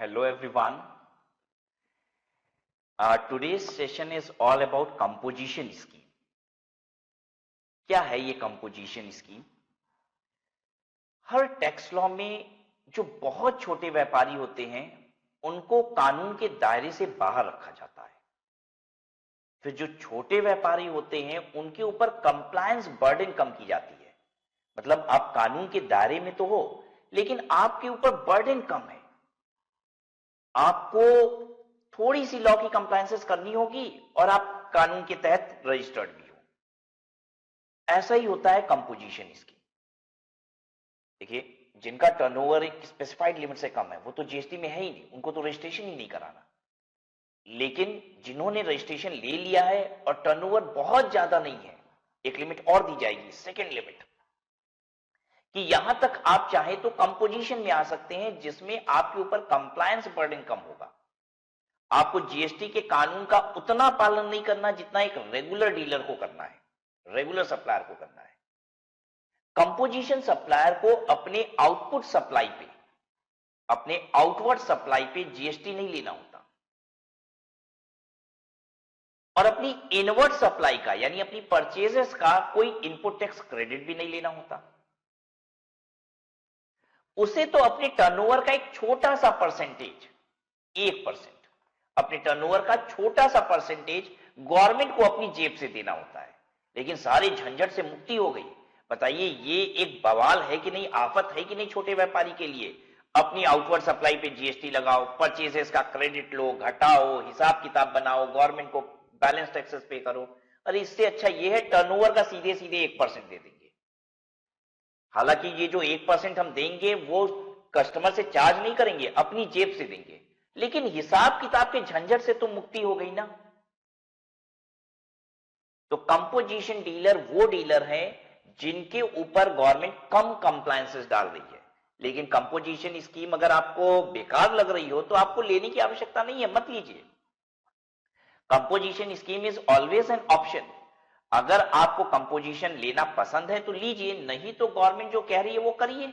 Hello everyone. Today's session is all about composition scheme. क्या है ये composition scheme? हर tax law में जो बहुत छोटे व्यापारी होते हैं उनको कानून के दायरे से बाहर रखा जाता है। फिर जो छोटे व्यापारी होते हैं उनके ऊपर कंप्लायंस बर्डन कम की जाती है। मतलब आप कानून के दायरे में तो हो लेकिन आपके ऊपर बर्डन कम है। आपको थोड़ी सी लॉ की कंप्लायंसेस करनी होगी और आप कानून के तहत रजिस्टर्ड भी हो। ऐसा ही होता है कंपोजिशन स्कीम। देखिए, जिनका टर्नओवर एक स्पेसिफाइड लिमिट से कम है वो तो जीएसटी में है ही नहीं, उनको तो रजिस्ट्रेशन ही नहीं कराना। लेकिन जिन्होंने रजिस्ट्रेशन ले लिया है और टर्नओवर बहुत ज्यादा नहीं है, एक लिमिट और दी जाएगी, सेकेंड लिमिट, कि यहां तक आप चाहे तो कंपोजिशन में आ सकते हैं जिसमें आपके ऊपर कंप्लायंस बर्डन कम होगा। आपको जीएसटी के कानून का उतना पालन नहीं करना जितना एक रेगुलर डीलर को करना है, रेगुलर सप्लायर को करना है। कंपोजिशन सप्लायर को अपने आउटपुट सप्लाई पे, अपने आउटवर्ड सप्लाई पे जीएसटी नहीं लेना होता और अपनी इनवर्ड सप्लाई का यानी अपनी परचेजेस का कोई इनपुट टैक्स क्रेडिट भी नहीं लेना होता। उसे तो अपने टर्नओवर का एक छोटा सा परसेंटेज, 1%, अपने टर्नओवर का छोटा सा परसेंटेज गवर्नमेंट को अपनी जेब से देना होता है। लेकिन सारे झंझट से मुक्ति हो गई। बताइए, ये एक बवाल है कि नहीं, आफत है कि नहीं छोटे व्यापारी के लिए? अपनी आउटवर्ड सप्लाई पे जीएसटी लगाओ, परचेजेस का क्रेडिट लो, घटाओ, हिसाब किताब बनाओ, गवर्नमेंट को बैलेंस टैक्सेस पे करो। अरे इससे अच्छा ये है टर्नओवर का सीधे सीधे 1% दे देंगे। हालांकि ये जो 1% हम देंगे वो कस्टमर से चार्ज नहीं करेंगे, अपनी जेब से देंगे, लेकिन हिसाब किताब के झंझट से तो मुक्ति हो गई ना। तो कंपोजिशन डीलर वो डीलर है जिनके ऊपर गवर्नमेंट कम कंप्लायंसेस डाल रही है। लेकिन कंपोजिशन स्कीम अगर आपको बेकार लग रही हो तो आपको लेने की आवश्यकता नहीं है, मत लीजिए। Composition scheme is always an option. अगर आपको कंपोजिशन लेना पसंद है तो लीजिए, नहीं तो गवर्नमेंट जो कह रही है वो करिए।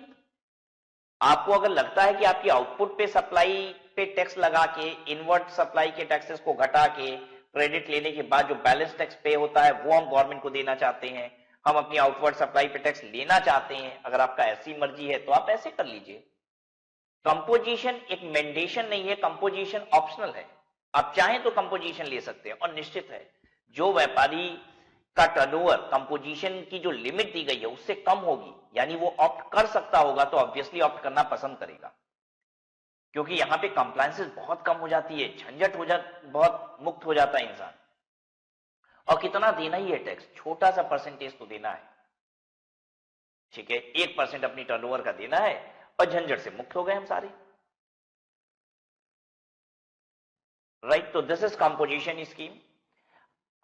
आपको अगर लगता है कि आपकी आउटपुट पे सप्लाई पे टैक्स लगा के, इनवर्ट सप्लाई के टैक्सेस को घटा के, क्रेडिट लेने के बाद जो बैलेंस टैक्स पे होता है वो हम गवर्नमेंट को देना चाहते हैं, हम अपनी आउटवर्ड सप्लाई पे टैक्स लेना चाहते हैं, अगर आपका ऐसी मर्जी है तो आप ऐसे कर लीजिए। कंपोजिशन एक मैंडेशन नहीं है, कंपोजिशन ऑप्शनल है। आप चाहें तो कंपोजिशन ले सकते हैं और निश्चित है जो व्यापारी का टर्नओवर कंपोजिशन की जो लिमिट दी गई है उससे कम होगी, यानी वो ऑप्ट कर सकता होगा, तो ऑब्वियसली ऑप्ट करना पसंद करेगा, क्योंकि यहां पे कंप्लायंसेस बहुत कम हो जाती है, झंझट बहुत मुक्त हो जाता है इंसान। और कितना देना ही है टैक्स, छोटा सा परसेंटेज तो देना है, ठीक है, 1% अपनी टर्नओवर का देना है और झंझट से मुक्त हो गए हम सारे। राइट, तो दिस इज कंपोजिशन स्कीम।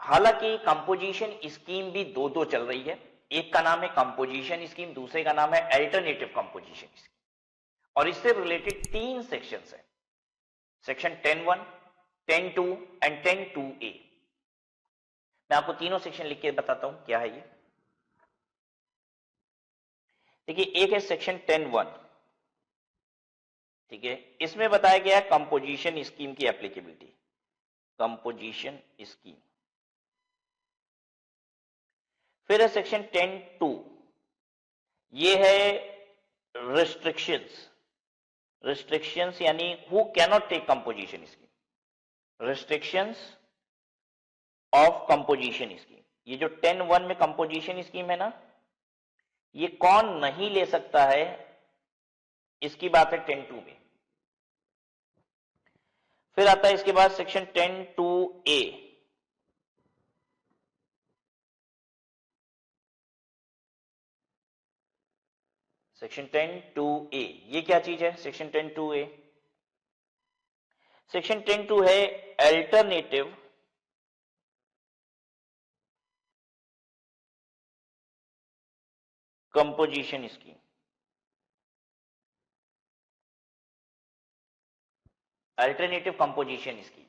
हालांकि कंपोजिशन स्कीम भी दो चल रही है। एक का नाम है कंपोजिशन स्कीम, दूसरे का नाम है अल्टरनेटिव कंपोजिशन स्कीम, और इससे रिलेटेड 3 सेक्शंस हैं, सेक्शन 10(1), 10(2) एंड 10(2)A। मैं आपको तीनों सेक्शन लिख के बताता हूं क्या है ये। देखिए, एक है सेक्शन 10(1), ठीक है, इसमें बताया गया है कंपोजिशन स्कीम की एप्लीकेबिलिटी, कंपोजिशन स्कीम। फिर है सेक्शन 10(2), ये है रिस्ट्रिक्शंस यानी who cannot take composition scheme, restrictions of composition scheme. ये जो 10(1) में कंपोजिशन स्कीम है ना, ये कौन नहीं ले सकता है, इसकी बात है 10(2) में। फिर आता है इसके बाद सेक्शन 10(2)A, सेक्शन 10(2)A, ये क्या चीज है सेक्शन 10(2)A? सेक्शन 10(2) है alternative composition scheme. Alternative composition scheme.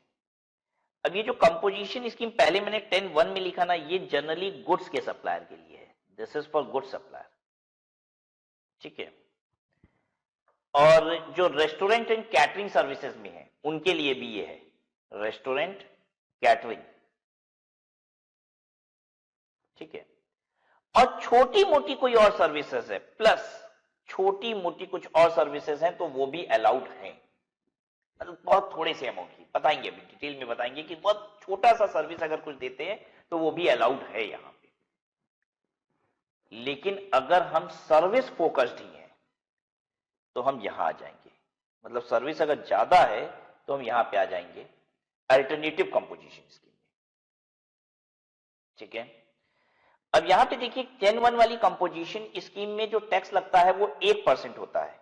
अब ये जो कंपोजिशन स्कीम पहले मैंने 10(1) में लिखा ना, ये जनरली गुड्स के सप्लायर के लिए है, this is for goods supplier, ठीक है। और जो रेस्टोरेंट एंड कैटरिंग सर्विसेज में है उनके लिए भी ये है, रेस्टोरेंट कैटरिंग, ठीक है। और छोटी मोटी कोई और सर्विसेज है, प्लस छोटी मोटी कुछ और सर्विसेज हैं तो वो भी अलाउड हैं, मतलब बहुत थोड़े से अमाउंट की, बताएंगे अभी डिटेल में बताएंगे कि बहुत छोटा सा सर्विस अगर कुछ देते हैं तो वो भी अलाउड है यहां पे। लेकिन अगर हम सर्विस फोकस्ड ही हैं तो हम यहां आ जाएंगे, मतलब सर्विस अगर ज्यादा है तो हम यहां पे आ जाएंगे अल्टरनेटिव कंपोजिशन स्कीम में, ठीक है। अब यहां पे देखिए 10(1) वाली कंपोजिशन स्कीम में जो टैक्स लगता है वो 1% होता है।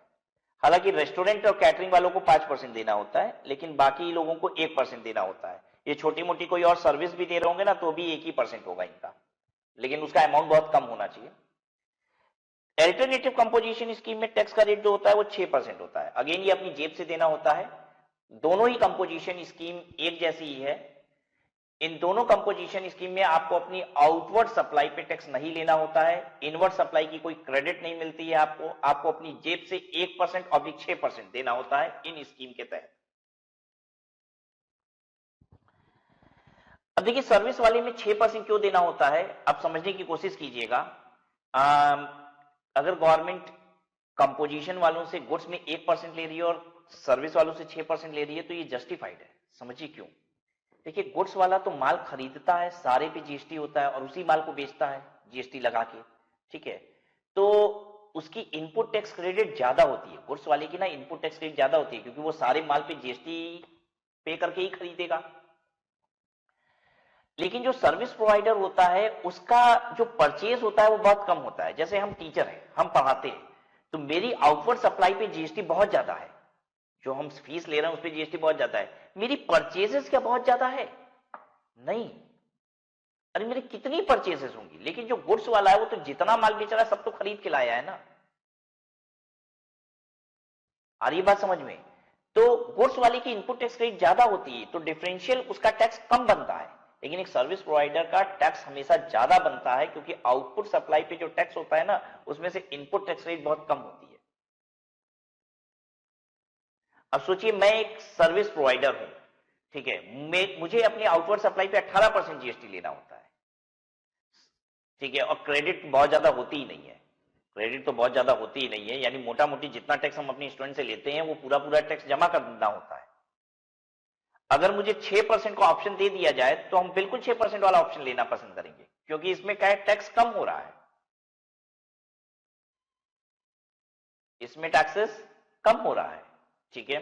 हालांकि रेस्टोरेंट और कैटरिंग वालों को 5% देना होता है, लेकिन बाकी लोगों को 1% देना होता है। ये छोटी मोटी कोई और सर्विस भी दे रहे होंगे ना तो भी 1% होगा इनका, लेकिन उसका अमाउंट बहुत कम होना चाहिए। अल्टरनेटिव कंपोजिशन स्कीम में टैक्स का रेट जो होता है वो 6% होता है। अगेन ये अपनी जेब से देना होता है। दोनों ही कंपोजिशन स्कीम एक जैसी ही है। इन दोनों कंपोजिशन स्कीम में आपको अपनी आउटवर्ड सप्लाई पे टैक्स नहीं लेना होता है, इनवर्ड सप्लाई की कोई क्रेडिट नहीं मिलती है आपको अपनी जेब से 1% और 6% देना होता है इन स्कीम के तहत। अब देखिए सर्विस वाले में 6% क्यों देना होता है, आप समझने की कोशिश कीजिएगा। अगर गवर्नमेंट कंपोजिशन वालों से गुड्स में 1% ले रही है और सर्विस वालों से 6% ले रही है तो ये जस्टिफाइड है। समझिए क्यों। देखिए गुड्स वाला तो माल खरीदता है, सारे पे जीएसटी होता है और उसी माल को बेचता है जीएसटी लगा के, ठीक है। तो उसकी इनपुट टैक्स क्रेडिट ज्यादा होती है, गुड्स वाले की ना इनपुट टैक्स क्रेडिट ज्यादा होती है, क्योंकि वो सारे माल पे जीएसटी पे करके ही खरीदेगा। लेकिन जो सर्विस प्रोवाइडर होता है उसका जो परचेज होता है वो बहुत कम होता है। जैसे हम टीचर हैं, हम पढ़ाते हैं, तो मेरी आउटवर्ड सप्लाई पे जीएसटी बहुत ज्यादा है, जो हम फीस ले रहे हैं उस पर जीएसटी बहुत ज्यादा है। मेरी परचेजेस क्या बहुत ज्यादा है? नहीं। अरे मेरी कितनी परचेजेस होंगी, लेकिन जो गुड्स वाला है वो तो जितना माल बेच रहा है सब तो खरीद के लाया है ना। आ रही बात समझ में। तो गुड्स वाले की इनपुट टैक्स रेट ज्यादा होती है तो डिफरेंशियल उसका टैक्स कम बनता है, लेकिन एक सर्विस प्रोवाइडर का टैक्स हमेशा ज्यादा बनता है, क्योंकि आउटपुट सप्लाई पे जो टैक्स होता है ना उसमें से इनपुट टैक्स रेट बहुत कम होती है। अब सोचिए मैं एक सर्विस प्रोवाइडर हूं, ठीक है, मुझे अपनी आउटवर्ड सप्लाई पे 18% जीएसटी लेना होता है, ठीक है, और क्रेडिट बहुत ज्यादा होती ही नहीं है, क्रेडिट तो बहुत ज्यादा होती ही नहीं है, यानी मोटा मोटी जितना टैक्स हम अपने स्टूडेंट से लेते हैं वो पूरा पूरा टैक्स जमा कर देना होता है। अगर मुझे 6% का ऑप्शन दे दिया जाए तो हम बिल्कुल 6% वाला ऑप्शन लेना पसंद करेंगे, क्योंकि इसमें क्या है, टैक्स कम हो रहा है, इसमें टैक्सेस कम हो रहा है, ठीक है।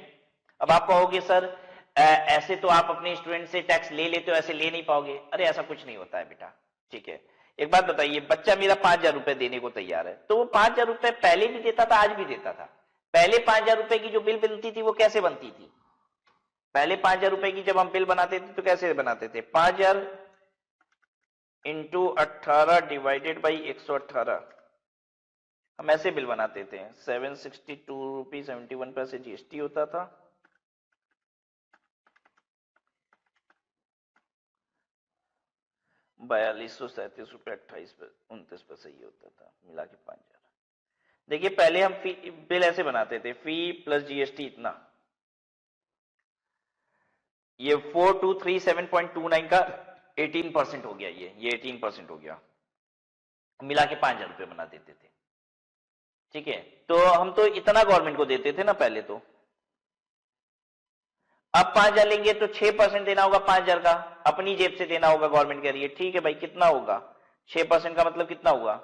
अब आप कहोगे सर ऐसे तो आप अपने स्टूडेंट से टैक्स ले लेते हो, ऐसे ले नहीं पाओगे। अरे ऐसा कुछ नहीं होता है बेटा, ठीक है। एक बात बताइए, बच्चा मेरा 5,000 रुपए देने को तैयार है, तो वो 5,000 रुपए पहले भी देता था, आज भी देता था। पहले 5,000 रुपए की जो बिल बनती थी वो कैसे बनती थी? पहले 5,000 रुपए की जब हम बिल बनाते थे तो कैसे बनाते थे? 5,000 इंटू 18 डिवाइडेड बाई 118, हम ऐसे बिल बनाते थे। 762 रुपीज 71 पैसे जीएसटी होता था, 4237 रुपये 29 पैसे ये होता था, मिला के 5,000। देखिए पहले हम बिल ऐसे बनाते थे, फी प्लस जीएसटी इतना, ये 4237.29 का 18% हो गया, ये 18% हो गया, मिला के 5,000 रुपये बना देते थे, ठीक है। तो हम तो इतना गवर्नमेंट को देते थे ना पहले तो। अब 5,000 लेंगे तो 6% देना होगा 5,000 का, अपनी जेब से देना होगा, गवर्नमेंट कह रही है ठीक है भाई कितना होगा, 6% का मतलब कितना हुआ,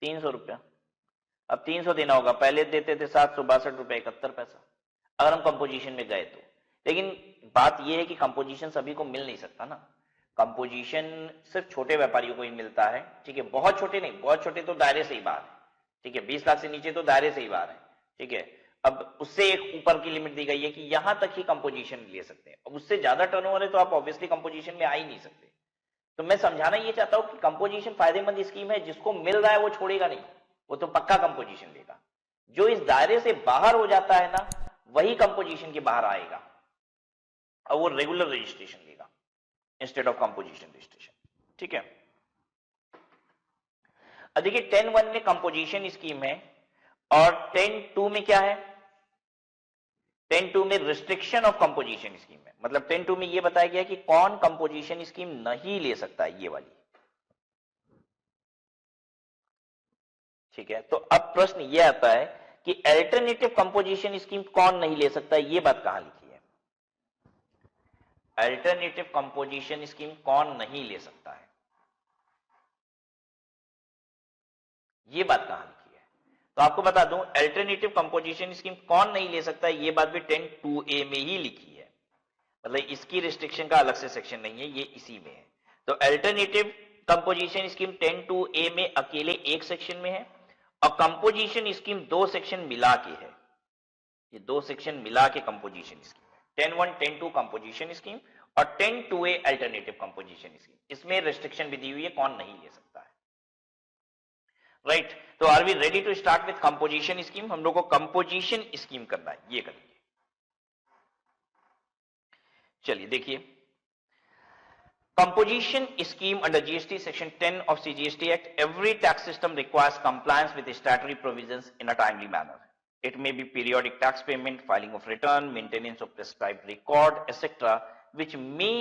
300 रुपया। अब 300 देना होगा, पहले देते थे 762 रुपये 71 पैसा, अगर हम कंपोजिशन में गए तो। लेकिन बात यह है कि कंपोजिशन सभी को मिल नहीं सकता ना, कंपोजिशन सिर्फ छोटे व्यापारियों को ही मिलता है, ठीक है, बहुत छोटे नहीं, बहुत छोटे तो दायरे से ही बाहर है, ठीक है, 20 लाख से नीचे तो दायरे से ही बाहर है, ठीक है। अब उससे एक ऊपर की लिमिट दी गई है कि यहां तक ही कंपोजिशन ले सकते हैं, अब उससे ज्यादा टर्नओवर है तो आप ऑब्वियसली कंपोजिशन में आ ही नहीं सकते। तो मैं समझाना ये चाहता हूं कि कंपोजिशन फायदेमंद स्कीम है, जिसको मिल रहा है वो छोड़ेगा नहीं, वो तो पक्का कंपोजिशन लेगा। जो इस दायरे से बाहर हो जाता है ना वही कंपोजिशन के बाहर आएगा और वो रेगुलर रजिस्ट्रेशन लेगा इंस्टेड ऑफ कंपोजिशन रजिस्ट्रेशन, ठीक है। अब देखिए 10(1) में कंपोजिशन स्कीम है और 10(2) में क्या है, 10(2) में रिस्ट्रिक्शन ऑफ कंपोजिशन स्कीम है, मतलब 10(2) में यह बताया गया कि कौन कंपोजिशन स्कीम नहीं ले सकता है, ये वाली। ठीक है, तो अब प्रश्न यह आता है कि अल्टरनेटिव कंपोजिशन स्कीम कौन नहीं ले सकता, यह बात कहां लिखी है? अल्टरनेटिव कंपोजिशन स्कीम कौन नहीं ले सकता है, यह बात कहां लिखी है? तो आपको बता दूं, अल्टरनेटिव कंपोजिशन स्कीम कौन नहीं ले सकता है, यह बात भी 10(2)A में ही लिखी है, मतलब इसकी रिस्ट्रिक्शन का अलग से सेक्शन नहीं है, ये इसी में है। तो अल्टरनेटिव कंपोजिशन स्कीम 10(2)A में अकेले एक सेक्शन में है, और कंपोजिशन स्कीम दो सेक्शन मिला के है, ये दो सेक्शन मिला के कंपोजिशन स्कीम है। 10(1) 10(2) कंपोजिशन स्कीम और 10(2)A अल्टरनेटिव कंपोजिशन स्कीम, इसमें रिस्ट्रिक्शन भी दी हुई है कौन नहीं ले सकता है। राइट, तो are we ready to start with composition scheme? हम लोग को कंपोजिशन स्कीम करना है, ये करेंगे। चलिए देखिए, Composition scheme under GST Section 10 of CGST Act, every tax system requires compliance with statutory provisions in a timely manner. It may be periodic tax payment, filing of return, maintenance of prescribed record, etc., which may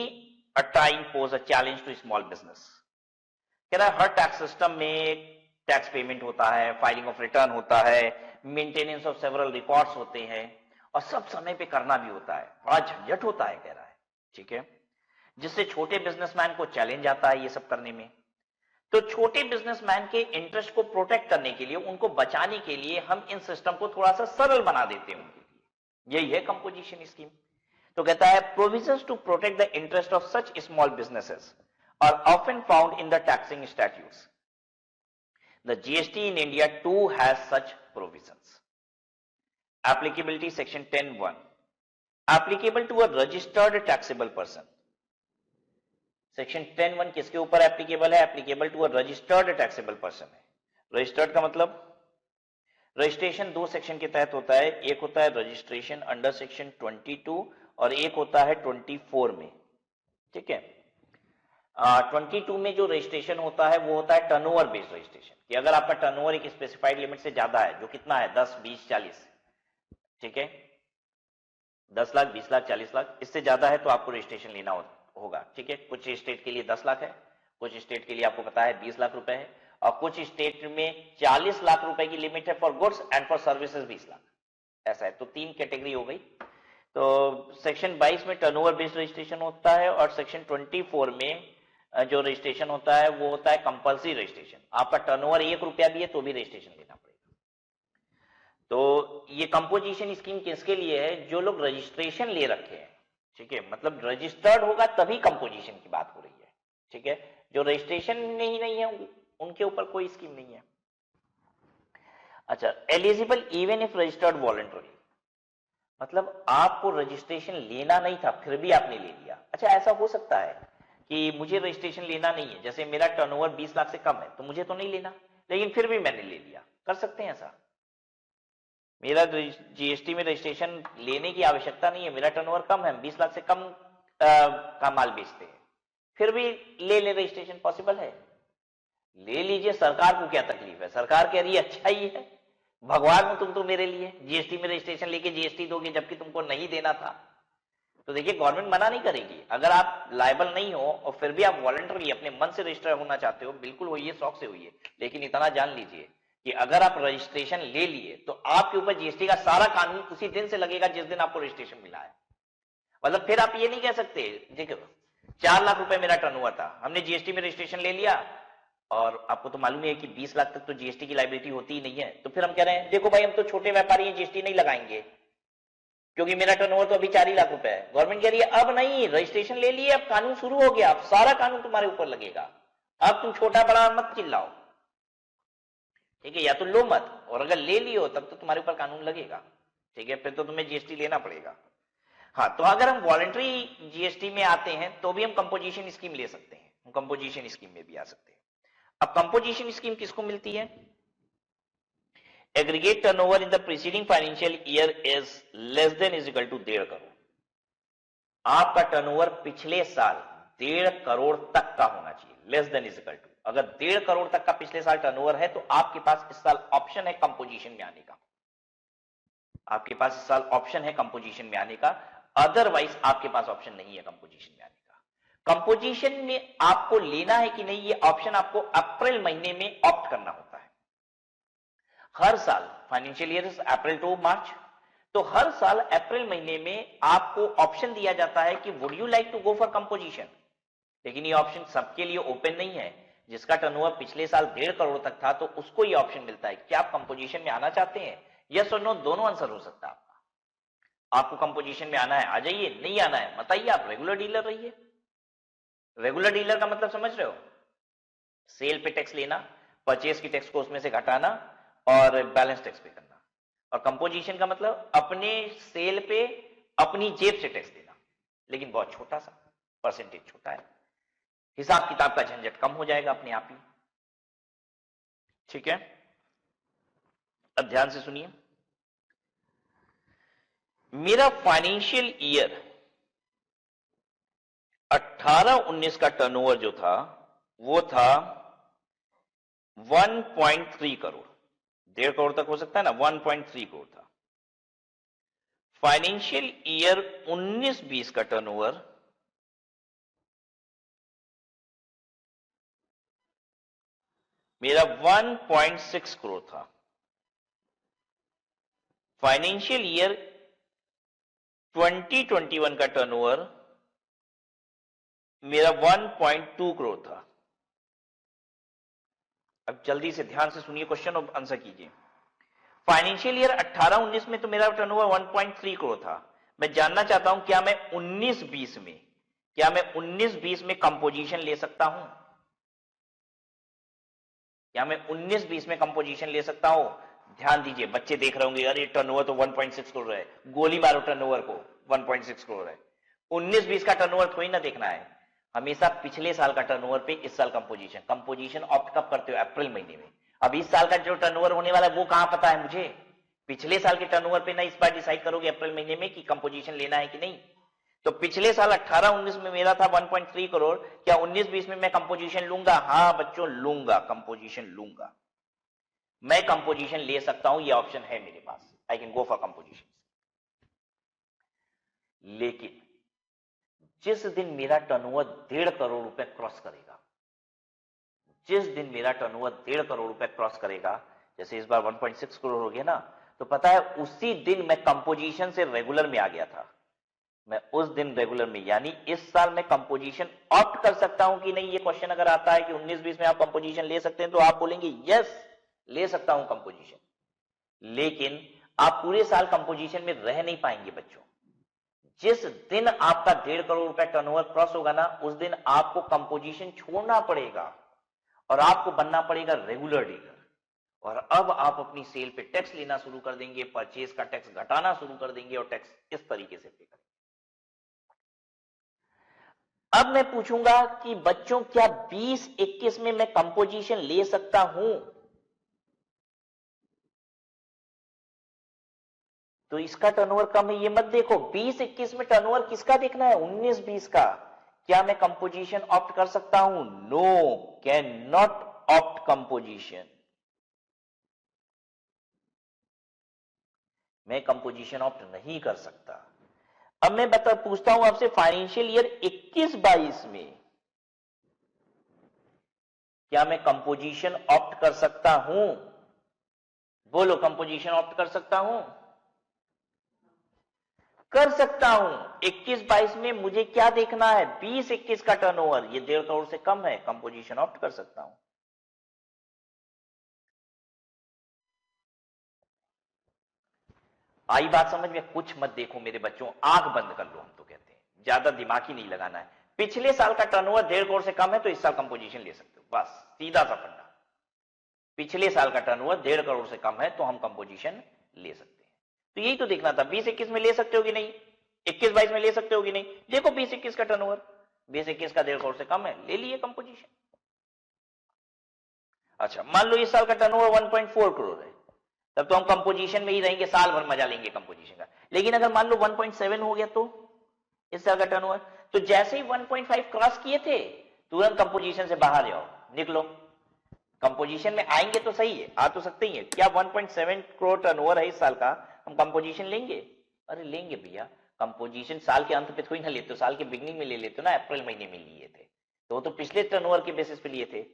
at times pose a challenge to small business. कह रहा है हर tax system में tax payment होता है, filing of return होता है, maintenance of several records होते हैं, और सब समय पे करना भी होता है, बड़ा झंझट होता है, कह रहा है। ठीक है, जिससे छोटे बिजनेसमैन को चैलेंज आता है ये सब करने में। तो छोटे बिजनेसमैन के इंटरेस्ट को प्रोटेक्ट करने के लिए, उनको बचाने के लिए हम इन सिस्टम को थोड़ा सा सरल बना देते हैं उनके लिए, यही है कंपोजिशन स्कीम। तो कहता है provisions to protect the interest of such small businesses are often found in the taxing statutes. The GST in India too has such provisions. Applicability section 10(1) applicable to a registered taxable person. Section 10(1) किसके ऊपर applicable है? Applicable to a registered taxable person है। Registered का मतलब, registration दो section के तहत होता है, एक होता है रजिस्ट्रेशन अंडर सेक्शन 22 और एक होता है 24 में। ठीक है, 22 में जो रजिस्ट्रेशन होता है वो होता है टर्नओवर बेस्ड रजिस्ट्रेशन, कि अगर आपका टर्नओवर एक स्पेसिफाइड लिमिट से ज्यादा है, जो कितना है 10, 20, 40, ठीक है, 10 लाख, 20 लाख, 40 लाख, इससे ज्यादा है तो आपको रजिस्ट्रेशन लेना होगा। ठीक है, कुछ स्टेट के लिए 10 लाख है, कुछ स्टेट के लिए आपको पता है 20 लाख रुपए है, और कुछ स्टेट में 40 लाख रुपए की लिमिट है for goods and for services 20 lakh, ऐसा है। तो तीन कैटेगरी हो गई। तो सेक्शन 22 में टर्नओवर बेस्ड रजिस्ट्रेशन होता है, और सेक्शन 24 में जो रजिस्ट्रेशन होता है वो होता है कंपल्सरी रजिस्ट्रेशन। आपका टर्नओवर 1 रुपया भी है तो भी रजिस्ट्रेशन लेना पड़ेगा। तो ये कंपोजिशन स्कीम किसके लिए है? जो लोग रजिस्ट्रेशन ले रखे हैं। ठीक है, मतलब रजिस्टर्ड होगा तभी कंपोजिशन की बात हो रही है। ठीक है, जो रजिस्ट्रेशन में ही नहीं है उनके ऊपर कोई स्कीम नहीं है। अच्छा, eligible even if registered voluntary, मतलब आपको रजिस्ट्रेशन लेना नहीं था फिर भी आपने ले लिया। अच्छा, ऐसा हो सकता है कि मुझे रजिस्ट्रेशन लेना नहीं है, जैसे मेरा टर्नओवर 20 लाख से कम है तो मुझे तो नहीं लेना, लेकिन फिर भी मैंने ले लिया, कर सकते हैं ऐसा। मेरा जीएसटी में रजिस्ट्रेशन लेने की आवश्यकता नहीं है, मेरा टर्नओवर कम है, 20 लाख से कम का माल बेचते हैं, फिर भी ले रजिस्ट्रेशन पॉसिबल है, ले लीजिए। सरकार को क्या तकलीफ है? सरकार कह रही है अच्छा ही है, भगवान हो तुम तो मेरे लिए, जीएसटी में रजिस्ट्रेशन लेके जीएसटी दोगे जबकि तुमको नहीं देना था। तो देखिए, गवर्नमेंट मना नहीं करेगी। अगर आप लायबल नहीं हो और फिर भी आप वॉलंटरली अपने मन से रजिस्टर होना चाहते हो, बिल्कुल होइए, शौक से होइए, लेकिन इतना जान लीजिए कि अगर आप रजिस्ट्रेशन ले लिए तो आपके ऊपर जीएसटी का सारा कानून उसी दिन से लगेगा जिस दिन आपको रजिस्ट्रेशन मिला है। मतलब फिर आप ये नहीं कह सकते, देखो 4 लाख रुपए मेरा टर्नओवर था, हमने जीएसटी में रजिस्ट्रेशन ले लिया, और आपको तो मालूम है कि 20 लाख तक तो जीएसटी की लायबिलिटी होती ही नहीं है, तो फिर हम कह रहे हैं देखो भाई हम तो छोटे व्यापारी हैं, जीएसटी नहीं लगाएंगे क्योंकि मेरा टर्नओवर तो अभी 4 ही लाख रुपए है। गवर्नमेंट कह रही है अब नहीं, रजिस्ट्रेशन ले लिए, अब कानून शुरू हो गया, अब सारा कानून तुम्हारे ऊपर लगेगा, अब तुम छोटा बड़ा मत चिल्लाओ। ठीक है, या तो लो मत, और अगर ले लियो तब तो तुम्हारे ऊपर कानून लगेगा। ठीक है, फिर तो तुम्हें जीएसटी लेना पड़ेगा। हाँ, तो अगर हम वॉलंटरी जीएसटी में आते हैं तो भी हम कंपोजिशन स्कीम ले सकते हैं, हम कंपोजिशन स्कीम में भी आ सकते हैं। अब कंपोजिशन स्कीम किसको मिलती है? Aggregate turnover in the preceding financial year is less than is equal to 1.5 crore. आपका टर्नओवर पिछले साल 1.5 करोड़ तक का होना चाहिए, less than is equal to. अगर 1.5 करोड़ तक का पिछले साल टर्नओवर है तो आपके पास इस साल ऑप्शन है कंपोजिशन में आने का। आपके पास इस साल ऑप्शन है कंपोजिशन में आने का, अदरवाइज आपके पास ऑप्शन नहीं है कंपोजिशन में आने का। कंपोजिशन में आपको लेना है कि नहीं, ये ऑप्शन आपको अप्रैल महीने में ऑप्ट करना होता है। हर साल फाइनेंशियल ईयर अप्रैल टू मार्च, तो हर साल अप्रैल महीने में आपको ऑप्शन दिया जाता है कि would you like to go for composition. लेकिन ये ऑप्शन सबके लिए ओपन नहीं है। जिसका टर्नओवर पिछले साल 1.5 करोड़ तक था तो उसको ये ऑप्शन मिलता है कि आप कंपोजिशन में आना चाहते हैं, यस और नो दोनों आंसर हो सकता है आपका। आपको कंपोजिशन में आना है आ जाइए, नहीं आना है बताइए, आप रेगुलर डीलर रहिए। रेगुलर डीलर का मतलब समझ रहे हो, सेल पे टैक्स लेना, परचेज की टैक्स को उसमें से घटाना और बैलेंस टैक्स पे करना। और कंपोजिशन का मतलब अपने सेल पे अपनी जेब से टैक्स देना, लेकिन बहुत छोटा सा परसेंटेज, छोटा है, हिसाब किताब का झंझट कम हो जाएगा अपने आप ही। ठीक है, अब ध्यान से सुनिए। मेरा फाइनेंशियल ईयर 18-19 का टर्नओवर जो था वो था 1.3 करोड़, 1.5 करोड़ तक हो सकता है ना, 1.3 करोड़ था। फाइनेंशियल ईयर 19-20 का टर्नओवर मेरा 1.6 करोड़ था। फाइनेंशियल ईयर 2021 का टर्नओवर मेरा 1.2 करोड़ था। अब जल्दी से ध्यान से सुनिए क्वेश्चन और आंसर कीजिए। फाइनेंशियल ईयर 18-19 में तो मेरा टर्नओवर 1.3 करोड़ था। मैं जानना चाहता हूं क्या मैं 19-20 में, क्या मैं 19-20 में कंपोजिशन ले सकता हूं? क्या मैं 19-20 में कंपोजिशन ले सकता हूं? ध्यान दीजिए, बच्चे देख रहे होंगे अरे टर्नओवर तो 1.6 करोड़ है, गोली मारो टर्नओवर को, 1.6 करोड़ है। 19-20 का टर्नओवर थोड़ी ना देखना है, हमेशा पिछले साल का टर्नओवर पे इस साल कंपोजिशन ऑप्ट कब करते हो? अप्रैल महीने में। अब इस साल का जो टर्नओवर होने वाला है वो कहां पता है मुझे? पिछले साल के टर्नओवर पे ना इस बार डिसाइड करोगे अप्रैल महीने में कि कंपोजिशन लेना है कि नहीं। तो पिछले साल 18-19 में मेरा था 1.3 करोड़, क्या 19-20 में मैं कंपोजिशन लूंगा? हाँ बच्चों लूंगा, कंपोजिशन लूंगा, मैं कंपोजिशन ले सकता हूं, ये ऑप्शन है मेरे पास, I can go for composition. लेकिन जिस दिन मेरा टर्नओवर 1.5 करोड़ रुपए क्रॉस करेगा, जिस दिन मेरा टर्नओवर 1.5 करोड़ रुपए क्रॉस करेगा, जैसे इस बार 1.6 करोड़ हो गया ना, तो पता है उसी दिन मैं कंपोजिशन से रेगुलर में आ गया था। मैं उस दिन रेगुलर में, यानी इस साल मैं कंपोजिशन ऑप्ट कर सकता हूं कि नहीं। ये क्वेश्चन अगर आता है कि 19-20 में आप कंपोजिशन ले सकते हैं तो आप बोलेंगे यस ले सकता हूं कंपोजिशन। लेकिन आप पूरे साल कंपोजिशन में रह नहीं पाएंगे बच्चों। जिस दिन आपका 1.5 करोड़ रुपए टर्नओवर क्रॉस होगा ना, उस दिन आपको कंपोजिशन छोड़ना पड़ेगा और आपको बनना पड़ेगा रेगुलर डीलर। और अब आप अपनी सेल पे टैक्स लेना शुरू कर देंगे, परचेज का टैक्स घटाना शुरू कर देंगे और टैक्स इस तरीके से पे करेंगे। अब मैं पूछूंगा कि बच्चों क्या 20-21 में मैं कंपोजिशन ले सकता हूं? तो इसका टर्नओवर कम है ये मत देखो, 20-21 में टर्नओवर किसका देखना है? 19-20 का। क्या मैं कंपोजिशन ऑप्ट कर सकता हूं? No, can not opt composition. मैं कंपोजिशन ऑप्ट नहीं कर सकता। अब मैं पूछता हूं आपसे, फाइनेंशियल ईयर 21-22 में क्या मैं कंपोजिशन ऑप्ट कर सकता हूं? बोलो, कंपोजिशन ऑप्ट कर सकता हूं? कर सकता हूं। 21-22 में मुझे क्या देखना है? 20-21 का टर्नओवर, ये 1.5 करोड़ से कम है, कंपोजिशन ऑप्ट कर सकता हूं। आई बात समझ में? कुछ मत देखो मेरे बच्चों, आंख बंद कर लो, हम तो कहते हैं ज्यादा दिमाग ही नहीं लगाना है। पिछले साल का टर्नओवर 1.5 करोड़ से कम है तो इस साल कंपोजिशन ले सकते हो, बस सीधा सा फंडा। पिछले साल का टर्नओवर 1.5 करोड़ से कम है तो हम कंपोजिशन ले सकते हैं। तो यही तो देखना था, 20-21 में ले सकते हो कि नहीं, 21-22 में ले सकते हो कि नहीं। देखो 20-21 का टर्नओवर, 20-21 का 1.5 करोड़ से कम है, ले लिए कंपोजिशन। अच्छा, मान लो इस साल का टर्नओवर 1.4 करोड़ है, तब तो हम कंपोजिशन में ही रहेंगे, साल भर मजा लेंगे कंपोजिशन का। लेकिन अगर मान लो 1.7 हो गया तो इस साल का टर्नओवर, तो जैसे ही 1.5 क्रॉस किए थे तुरंत कंपोजिशन से बाहर जाओ, निकलो। कंपोजिशन में आएंगे तो सही है, आ तो सकते ही है। क्या 1.7 करोड़ टर्नओवर है इस साल का, हम कंपोजिशन लेंगे? अरे लेंगे भैया, कंपोजिशन साल के अंत पे थोड़ी ना लेते हो, साल के बिगनिंग में ले लेते हो ना, अप्रैल महीने में लिए थे तो वो तो पिछले टर्नओवर के बेसिस पे लिए थे,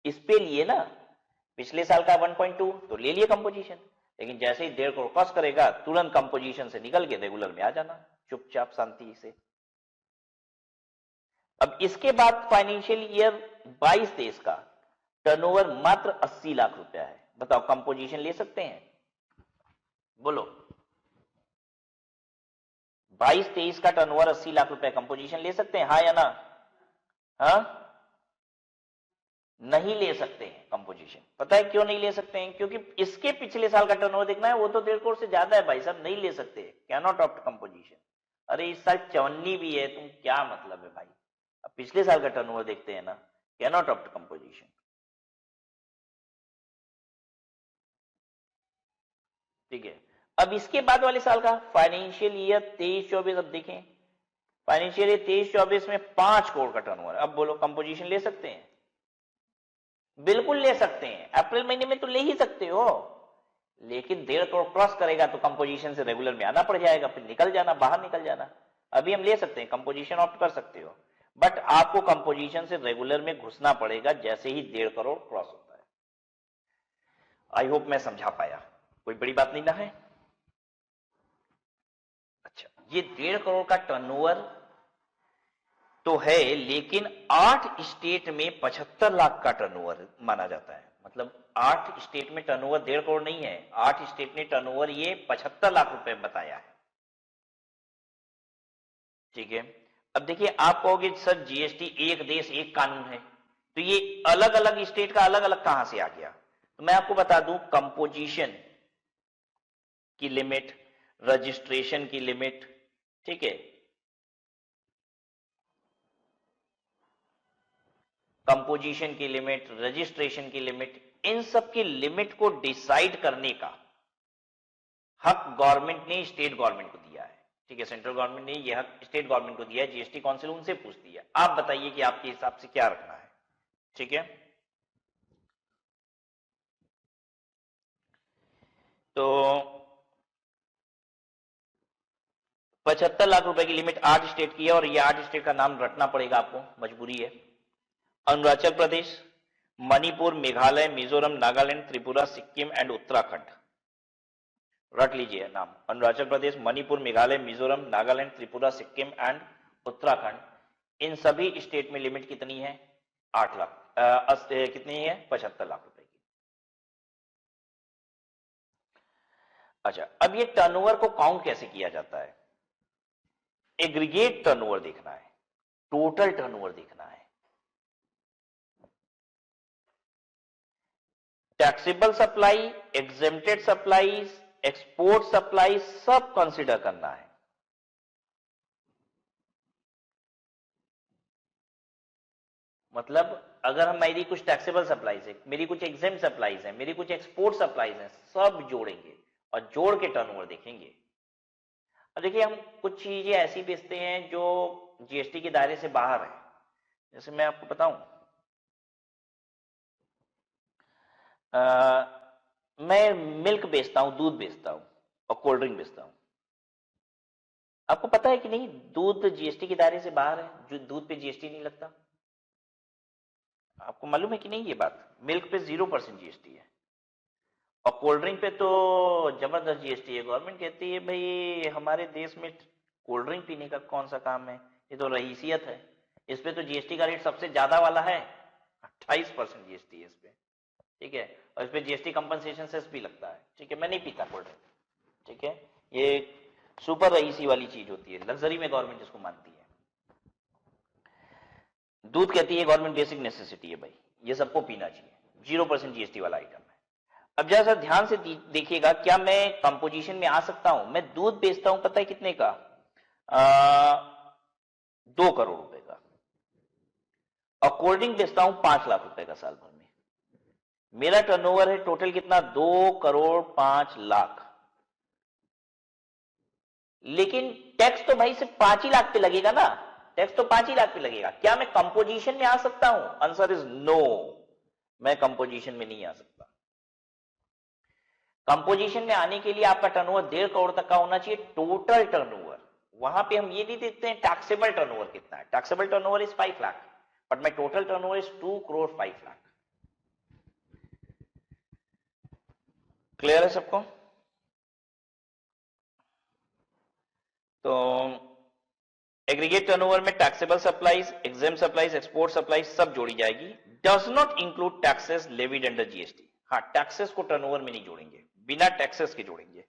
इस पे लिए ना, पिछले साल का 1.2 तो ले लिए कंपोजिशन, लेकिन जैसे ही 1.5 करोड़ क्रॉस करेगा तुरंत कंपोजिशन से निकल के रेगुलर में आ जाना चुपचाप शांति से। अब इसके बाद फाइनेंशियल ईयर 22-23 का टर्नओवर मात्र 80 लाख रुपया है, बताओ कंपोजिशन ले सकते हैं? बोलो, 22-23 का टर्नओवर 80 लाख रुपए, कंपोजिशन ले सकते हैं, हाँ या ना? हाँ, नहीं ले सकते हैं कंपोजिशन। पता है क्यों नहीं ले सकते हैं? क्योंकि इसके पिछले साल का टर्नओवर देखना है, वो तो 1.5 करोड़ से ज्यादा है भाई साहब, नहीं ले सकते, कैन नॉट ऑप्ट कंपोजिशन। अरे इस साल 54 भी है, तुम क्या मतलब है भाई? अब पिछले साल का टर्नओवर देखते हैं ना, कैन नॉट ऑप्ट कंपोजिशन। ठीक है, अब इसके बाद वाले साल का फाइनेंशियल ईयर 23-24, अब देखें फाइनेंशियल ईयर 23-24 में 5 करोड़ का टर्नओवर, अब बोलो कंपोजिशन ले सकते हैं? बिल्कुल ले सकते हैं, अप्रैल महीने में तो ले ही सकते हो, लेकिन 1.5 करोड़ क्रॉस करेगा तो कंपोजिशन से रेगुलर में आना पड़ जाएगा, फिर निकल जाना, बाहर निकल जाना। अभी हम ले सकते हैं, कंपोजिशन ऑप्ट कर सकते हो, बट आपको कंपोजिशन से रेगुलर में घुसना पड़ेगा जैसे ही 1.5 करोड़ क्रॉस होता है। आई होप मैं समझा पाया, कोई बड़ी बात नहीं ना है? अच्छा, ये 1.5 करोड़ का टर्नओवर तो है, लेकिन 8 स्टेट में 75 लाख का टर्नओवर माना जाता है। मतलब 8 स्टेट में टर्नओवर 1.5 करोड़ नहीं है, 8 स्टेट ने टर्नओवर ये 75 लाख रुपए बताया है। ठीक है, अब देखिए आप कहोगे सर जीएसटी एक देश एक कानून है, तो ये अलग अलग स्टेट का अलग अलग कहां से आ गया? तो मैं आपको बता दूं, कंपोजिशन की लिमिट, रजिस्ट्रेशन की लिमिट, ठीक है, कंपोजिशन की लिमिट, रजिस्ट्रेशन की लिमिट, इन सब की लिमिट को डिसाइड करने का हक गवर्नमेंट ने स्टेट गवर्नमेंट को दिया है। ठीक है, सेंट्रल गवर्नमेंट ने यह हक स्टेट गवर्नमेंट को दिया है। जीएसटी काउंसिल उनसे पूछती है, आप बताइए कि आपके हिसाब से क्या रखना है। ठीक है, तो 75 लाख रुपए की लिमिट 8 स्टेट की है, और ये 8 स्टेट का नाम रटना पड़ेगा आपको, मजबूरी है। अरुणाचल प्रदेश, मणिपुर, मेघालय, मिजोरम, नागालैंड, त्रिपुरा, सिक्किम एंड उत्तराखंड। रट लीजिए नाम, अरुणाचल प्रदेश, मणिपुर, मेघालय, मिजोरम, नागालैंड, त्रिपुरा, सिक्किम एंड उत्तराखंड। इन सभी स्टेट में लिमिट कितनी है? 8 लाख, कितनी है? 75 लाख रुपए की। अच्छा, अब ये टर्नओवर को काउंट कैसे किया जाता है? एग्रीगेट टर्नओवर देखना है, टोटल टर्नओवर देखना है। Taxable supply, exempted supplies, export supply सब कंसीडर करना है। मतलब अगर हम, मेरी कुछ टैक्सेबल सप्लाईज है, मेरी कुछ एग्जेम्प्ट सप्लाईज है, मेरी कुछ एक्सपोर्ट सप्लाईज है, सब जोड़ेंगे और जोड़ के टर्नओवर देखेंगे। अब देखिए, हम कुछ चीजें ऐसी बेचते हैं जो जीएसटी के दायरे से बाहर है। जैसे मैं आपको बताऊं, मैं मिल्क बेचता हूं, दूध बेचता हूं और कोल्ड ड्रिंक बेचता हूं। आपको पता है कि नहीं, दूध जीएसटी के दायरे से बाहर है, जो दूध पे जीएसटी नहीं लगता। आपको मालूम है कि नहीं ये बात? मिल्क पे 0% जीएसटी है, और कोल्ड ड्रिंक पे तो जबरदस्त जीएसटी है। गवर्नमेंट कहती है भाई हमारे देश में कोल्ड ड्रिंक पीने का कौन सा काम है, ये तो रईसियत है। इस पे तो जीएसटी का रेट सबसे ज्यादा वाला है, 28% जीएसटी है इस पे। ठीक है, और इस पे जीएसटी कंपनसेशन सेस भी लगता है। ठीक है, मैं नहीं पीता कोल्ड ड्रिंक। ठीक है, ये सुपर रईसी वाली चीज होती है, लग्जरी में गवर्नमेंट इसको मानती है। दूध कहती है गवर्नमेंट बेसिक नेसेसिटी है भाई, ये सबको पीना चाहिए, 0% जीएसटी वाला आइटम है। अब जरा ध्यान से देखिएगा, क्या मैं कंपोजिशन में आ सकता हूं? मैं दूध बेचता हूं, पता है कितने का? 2 करोड़ रुपए का, और कोल्ड ड्रिंक बेचता हूं 5 लाख रुपए का साल भर में। मेरा टर्नओवर है टोटल कितना? 2 करोड़ 5 लाख। लेकिन टैक्स तो भाई सिर्फ 5 ही लाख पे लगेगा ना, टैक्स तो 5 ही लाख पे लगेगा। क्या मैं कंपोजिशन में आ सकता हूं? आंसर इज नो, मैं कंपोजिशन में नहीं आ सकता। कंपोजिशन में आने के लिए आपका टर्नओवर 1.5 करोड़ तक का होना चाहिए टोटल टर्नओवर। वहां पे हम ये नहीं देखते हैं टैक्सेबल टर्नओवर कितना है, taxable turnover is 5 lakh but my total turnover is 2 crore 5 lakh. Clear है सबको? तो एग्रीगेट टर्नओवर में taxable supplies, exempt supplies, export supplies सब जोड़ी जाएगी। Does not include taxes levied under GST. हाँ, टैक्सेस को टर्नओवर में नहीं जोड़ेंगे, बिना टैक्सेस के जोड़ेंगे।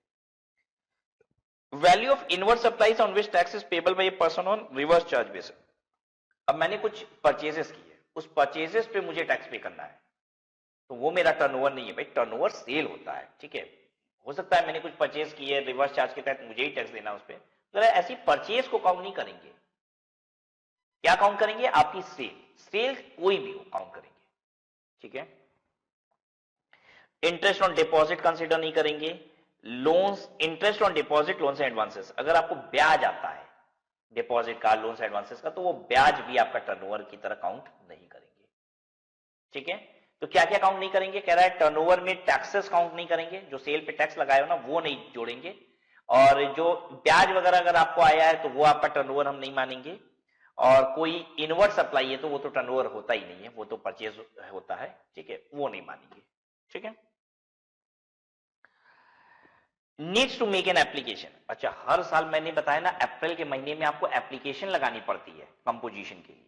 Value of inward supplies on which tax is payable by a person on reverse charge basis. अब मैंने कुछ परचेजेस की है, उस परचेजेस पे मुझे टैक्स पे करना है, तो वो मेरा टर्नओवर नहीं है भाई, टर्नओवर सेल होता है, ठीक है। हो सकता है मैंने कुछ परचेज की है, रिवर्स चार्ज के तहत मुझे ही टैक्स देना उस पर, तो ऐसी परचेज को काउंट नहीं करेंगे। क्या काउंट करेंगे? आपकी सेल, सेल कोई भी हो काउंट करेंगे, ठीक है। इंटरेस्ट ऑन डिपॉजिट कंसीडर नहीं करेंगे। Loans, interest on deposit, loans and advances, अगर आपको ब्याज आता है डिपॉजिट का, लोन्स एडवांसेस का, तो वो ब्याज भी आपका टर्नओवर की तरह काउंट नहीं करेंगे, ठीक है। तो क्या क्या काउंट नहीं करेंगे? कह रहा है टर्नओवर में टैक्सेस काउंट नहीं करेंगे, जो सेल पे टैक्स लगाए हो ना वो नहीं जोड़ेंगे, और जो ब्याज वगैरह अगर आपको आया है तो वो आपका टर्नओवर हम नहीं मानेंगे, और कोई इनवर्ड सप्लाई है तो वो तो टर्नओवर होता ही नहीं है, वो तो परचेज होता है, ठीक है, वो नहीं मानेंगे, ठीक है। Needs to make an application. अच्छा, हर साल मैंने बताया ना अप्रैल के महीने में आपको एप्लीकेशन लगानी पड़ती है कंपोजिशन के लिए।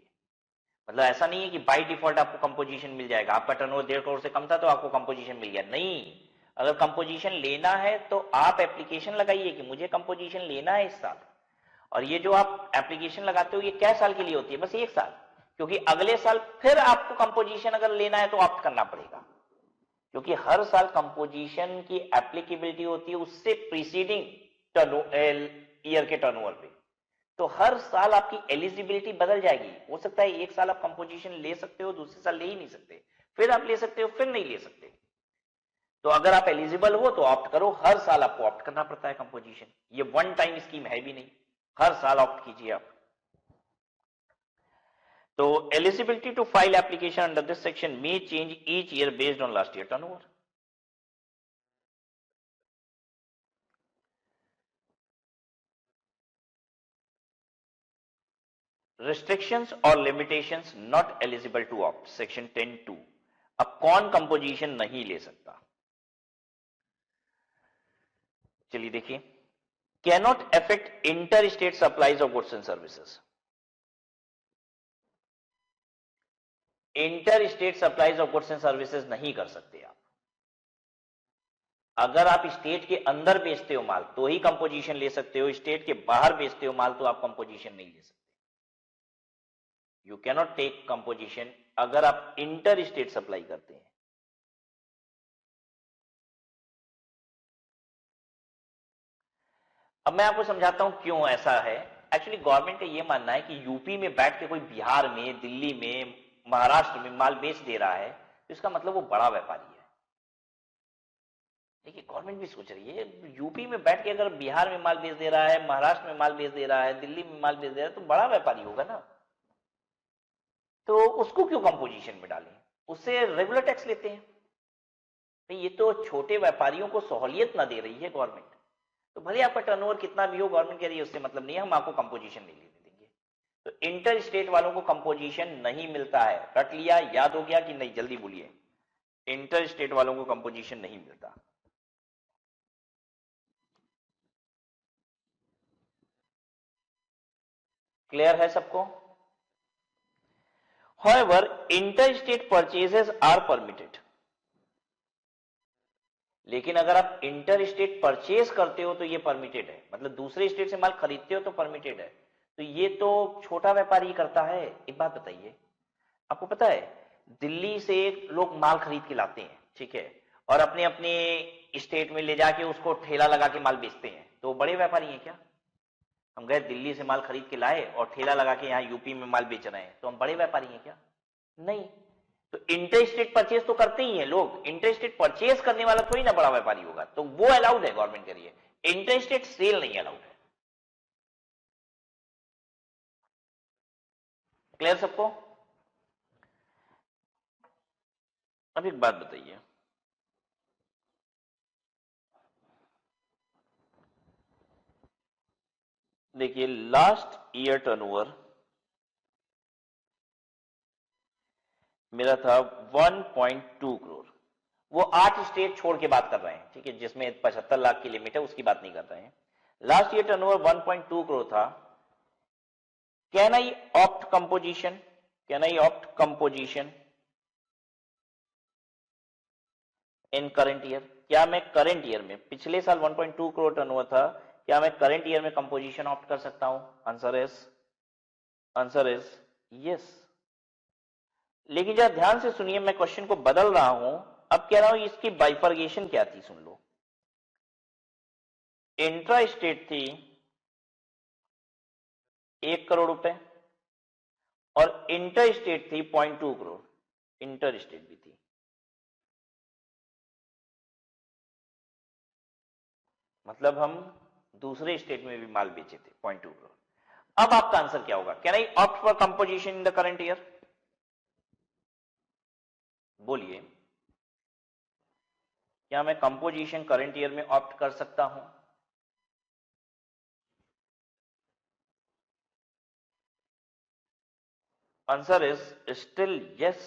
मतलब ऐसा नहीं है कि बाय डिफॉल्ट आपको कंपोजिशन मिल जाएगा, आपका टर्नओवर 1.5 करोड़ से कम था तो आपको कंपोजिशन मिल गया, नहीं। अगर कंपोजिशन लेना है तो आप एप्लीकेशन लगाइए कि मुझे कंपोजिशन लेना है इस साल। और ये जो आप एप्लीकेशन लगाते हो ये क्या साल के लिए होती है? बस 1 साल, क्योंकि अगले साल फिर आपको कंपोजिशन अगर लेना है तो ऑप्ट करना पड़ेगा, क्योंकि हर साल कंपोजिशन की एप्लीकेबिलिटी होती है उससे प्रीसीडिंग ईयर के टर्नओवर पे। तो हर साल आपकी एलिजिबिलिटी बदल जाएगी, हो सकता है एक साल आप कंपोजिशन ले सकते हो, दूसरे साल ले ही नहीं सकते, फिर आप ले सकते हो, फिर नहीं ले सकते। तो अगर आप एलिजिबल हो तो ऑप्ट करो, हर साल आपको ऑप्ट करना पड़ता है कंपोजिशन, ये वन टाइम स्कीम है भी नहीं, हर साल ऑप्ट कीजिए आप। तो eligibility to file application under this section may change each year based on last year turnover. restrictions or limitations not eligible to opt, section 10(2). अब कौन कंपोजिशन नहीं ले सकता? चलिए देखिए, cannot affect inter state supplies of goods and services. Inter state supplies of goods and services नहीं कर सकते आप। अगर आप स्टेट के अंदर बेचते हो माल तो ही कंपोजिशन ले सकते हो, स्टेट के बाहर बेचते हो माल तो आप कंपोजिशन नहीं ले सकते। यू कैनॉट टेक कंपोजिशन अगर आप इंटर स्टेट सप्लाई करते हैं। अब मैं आपको समझाता हूं क्यों ऐसा है। एक्चुअली गवर्नमेंट का यह मानना है कि यूपी में बैठ के कोई बिहार में, दिल्ली में, महाराष्ट्र में माल बेच दे रहा है तो इसका मतलब वो बड़ा व्यापारी है। देखिए, गवर्नमेंट भी सोच रही है यूपी में बैठ के अगर बिहार में माल बेच दे रहा है, महाराष्ट्र में माल बेच दे रहा है, दिल्ली में माल बेच दे रहा है तो बड़ा व्यापारी होगा ना, तो उसको क्यों कंपोजिशन में डालें, उससे रेगुलर टैक्स लेते हैं। तो ये तो छोटे व्यापारियों को सहूलियत ना दे रही है गवर्नमेंट। तो भले आपका टर्नओवर कितना भी हो, गवर्नमेंट कह रही है उससे मतलब नहीं है, हम आपको कंपोजिशन नहीं लेने देंगे। तो इंटर स्टेट वालों को कंपोजिशन नहीं मिलता है। रट लिया, याद हो गया कि नहीं? जल्दी बोलिए। इंटर स्टेट वालों को कंपोजिशन नहीं मिलता। क्लियर है सबको? However, interstate purchases are permitted। लेकिन अगर आप इंटर स्टेट परचेज करते हो तो ये परमिटेड है, मतलब दूसरे स्टेट से माल खरीदते हो तो परमिटेड है। तो ये तो छोटा व्यापारी करता है। एक बात बताइए, आपको पता है दिल्ली से लोग माल खरीद के लाते हैं, ठीक है, और अपने अपने स्टेट में ले जाके उसको ठेला लगा के माल बेचते हैं, तो बड़े व्यापारी हैं क्या? हम गए दिल्ली से माल खरीद के लाए और ठेला लगा के यहाँ यूपी में माल बेच रहे हैं, तो हम बड़े व्यापारी हैं क्या? नहीं। तो इंटर स्टेट परचेज तो करते ही हैं लोग, इंटर स्टेट परचेज करने वाला थोड़ी ना बड़ा व्यापारी होगा, तो वो अलाउड है गवर्नमेंट के लिए, इंटर स्टेट सेल नहीं अलाउड है। क्लियर सबको? अब एक बात बताइए, देखिए लास्ट ईयर टर्नओवर मेरा था 1.2 करोड़। वो 8 स्टेट छोड़ के बात कर रहे हैं, ठीक है, जिसमें 75 लाख की लिमिट है, उसकी बात नहीं कर रहे हैं। लास्ट ईयर टर्नओवर 1.2 करोड़ था। Can I opt composition? Can I opt composition in current year? क्या मैं करंट ईयर में, पिछले साल 1.2 करोड़ टर्नओवर था, क्या मैं करंट ईयर में कंपोजिशन ऑप्ट कर सकता हूं? Answer is yes. लेकिन जरा ध्यान से सुनिए, मैं क्वेश्चन को बदल रहा हूं। अब कह रहा हूं इसकी बाइफर्गेशन क्या थी, सुन लो। इंट्रा स्टेट थी 1 करोड़ रुपए और इंटर स्टेट थी 0.2 करोड़। इंटर स्टेट भी थी, मतलब हम दूसरे स्टेट में भी माल बेचे थे 0.2 करोड़। अब आपका आंसर क्या होगा? Can I opt for composition in the current year? बोलिए, क्या मैं कंपोजिशन करंट ईयर में ऑप्ट कर सकता हूं? Answer is still yes.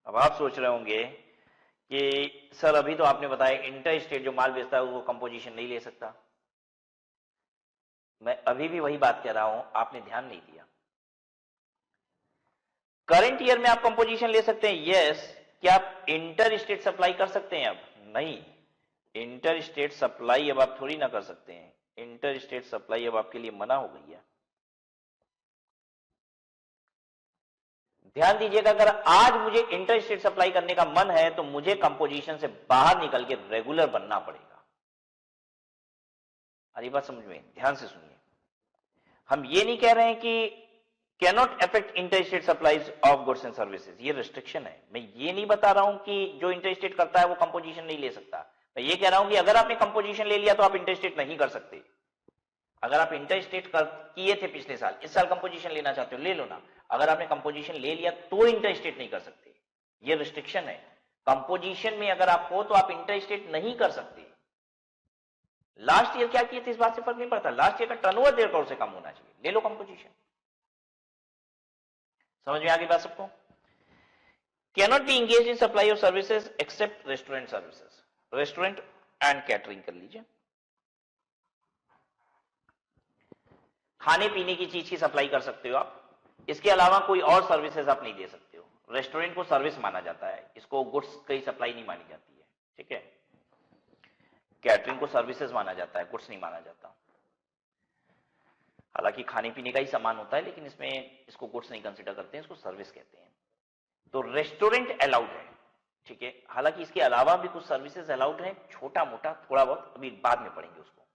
अब आप सोच रहे होंगे कि सर अभी तो आपने बताया इंटर स्टेट जो माल बेचता है वो कंपोजिशन नहीं ले सकता। मैं अभी भी वही बात कह रहा हूं, आपने ध्यान नहीं दिया। करंट ईयर में आप कंपोजिशन ले सकते हैं, यस। क्या आप इंटर स्टेट सप्लाई कर सकते हैं? अब नहीं, इंटर स्टेट सप्लाई अब आप थोड़ी ना कर सकते हैं। इंटर स्टेट सप्लाई अब आपके लिए मना हो गई है। ध्यान दीजिएगा, अगर आज मुझे इंटर स्टेट सप्लाई करने का मन है तो मुझे कंपोजिशन से बाहर निकल के रेगुलर बनना पड़ेगा। अरे बात समझ में, ध्यान से सुनिए। हम ये नहीं कह रहे हैं कि cannot affect inter state supplies of goods and services, ये रिस्ट्रिक्शन है। मैं ये नहीं बता रहा हूं कि जो इंटर स्टेट करता है वो कंपोजिशन नहीं ले सकता। मैं ये कह रहा हूं कि अगर आपने कंपोजिशन ले लिया तो आप इंटर स्टेट नहीं कर सकते। अगर आप इंटर स्टेट किए थे पिछले साल, इस साल कंपोजिशन लेना चाहते हो, ले लो ना। अगर आपने कंपोजिशन ले लिया तो इंटर स्टेट नहीं कर सकते, ये रिस्ट्रिक्शन है। कंपोजिशन में अगर आप हो तो आप इंटर स्टेट नहीं कर सकते। लास्ट ईयर क्या किए थे इस बात से फर्क नहीं पड़ता। लास्ट ईयर का टर्नओवर 1.5 करोड़ से कम होना चाहिए, ले लो कंपोजिशन। समझ में आ गई बात सबको? Cannot be engage in supply of services except restaurant services. Restaurant and catering कर लीजिए। खाने पीने की चीज की सप्लाई कर सकते हो आप, इसके अलावा कोई और सर्विसेज आप नहीं दे सकते हो। रेस्टोरेंट को सर्विस माना जाता है, इसको गुड्स की सप्लाई नहीं मानी जाती है, ठीक है। कैटरिंग को सर्विसेज माना जाता है, गुड्स नहीं माना जाता। हालांकि खाने पीने का ही सामान होता है, लेकिन इसमें इसको गुड्स नहीं कंसिडर करते हैं, इसको सर्विस कहते हैं। तो रेस्टोरेंट अलाउड है, ठीक है। हालांकि इसके अलावा भी कुछ सर्विसेज अलाउड है, छोटा मोटा थोड़ा बहुत, अभी बाद में पढ़ेंगे उसको।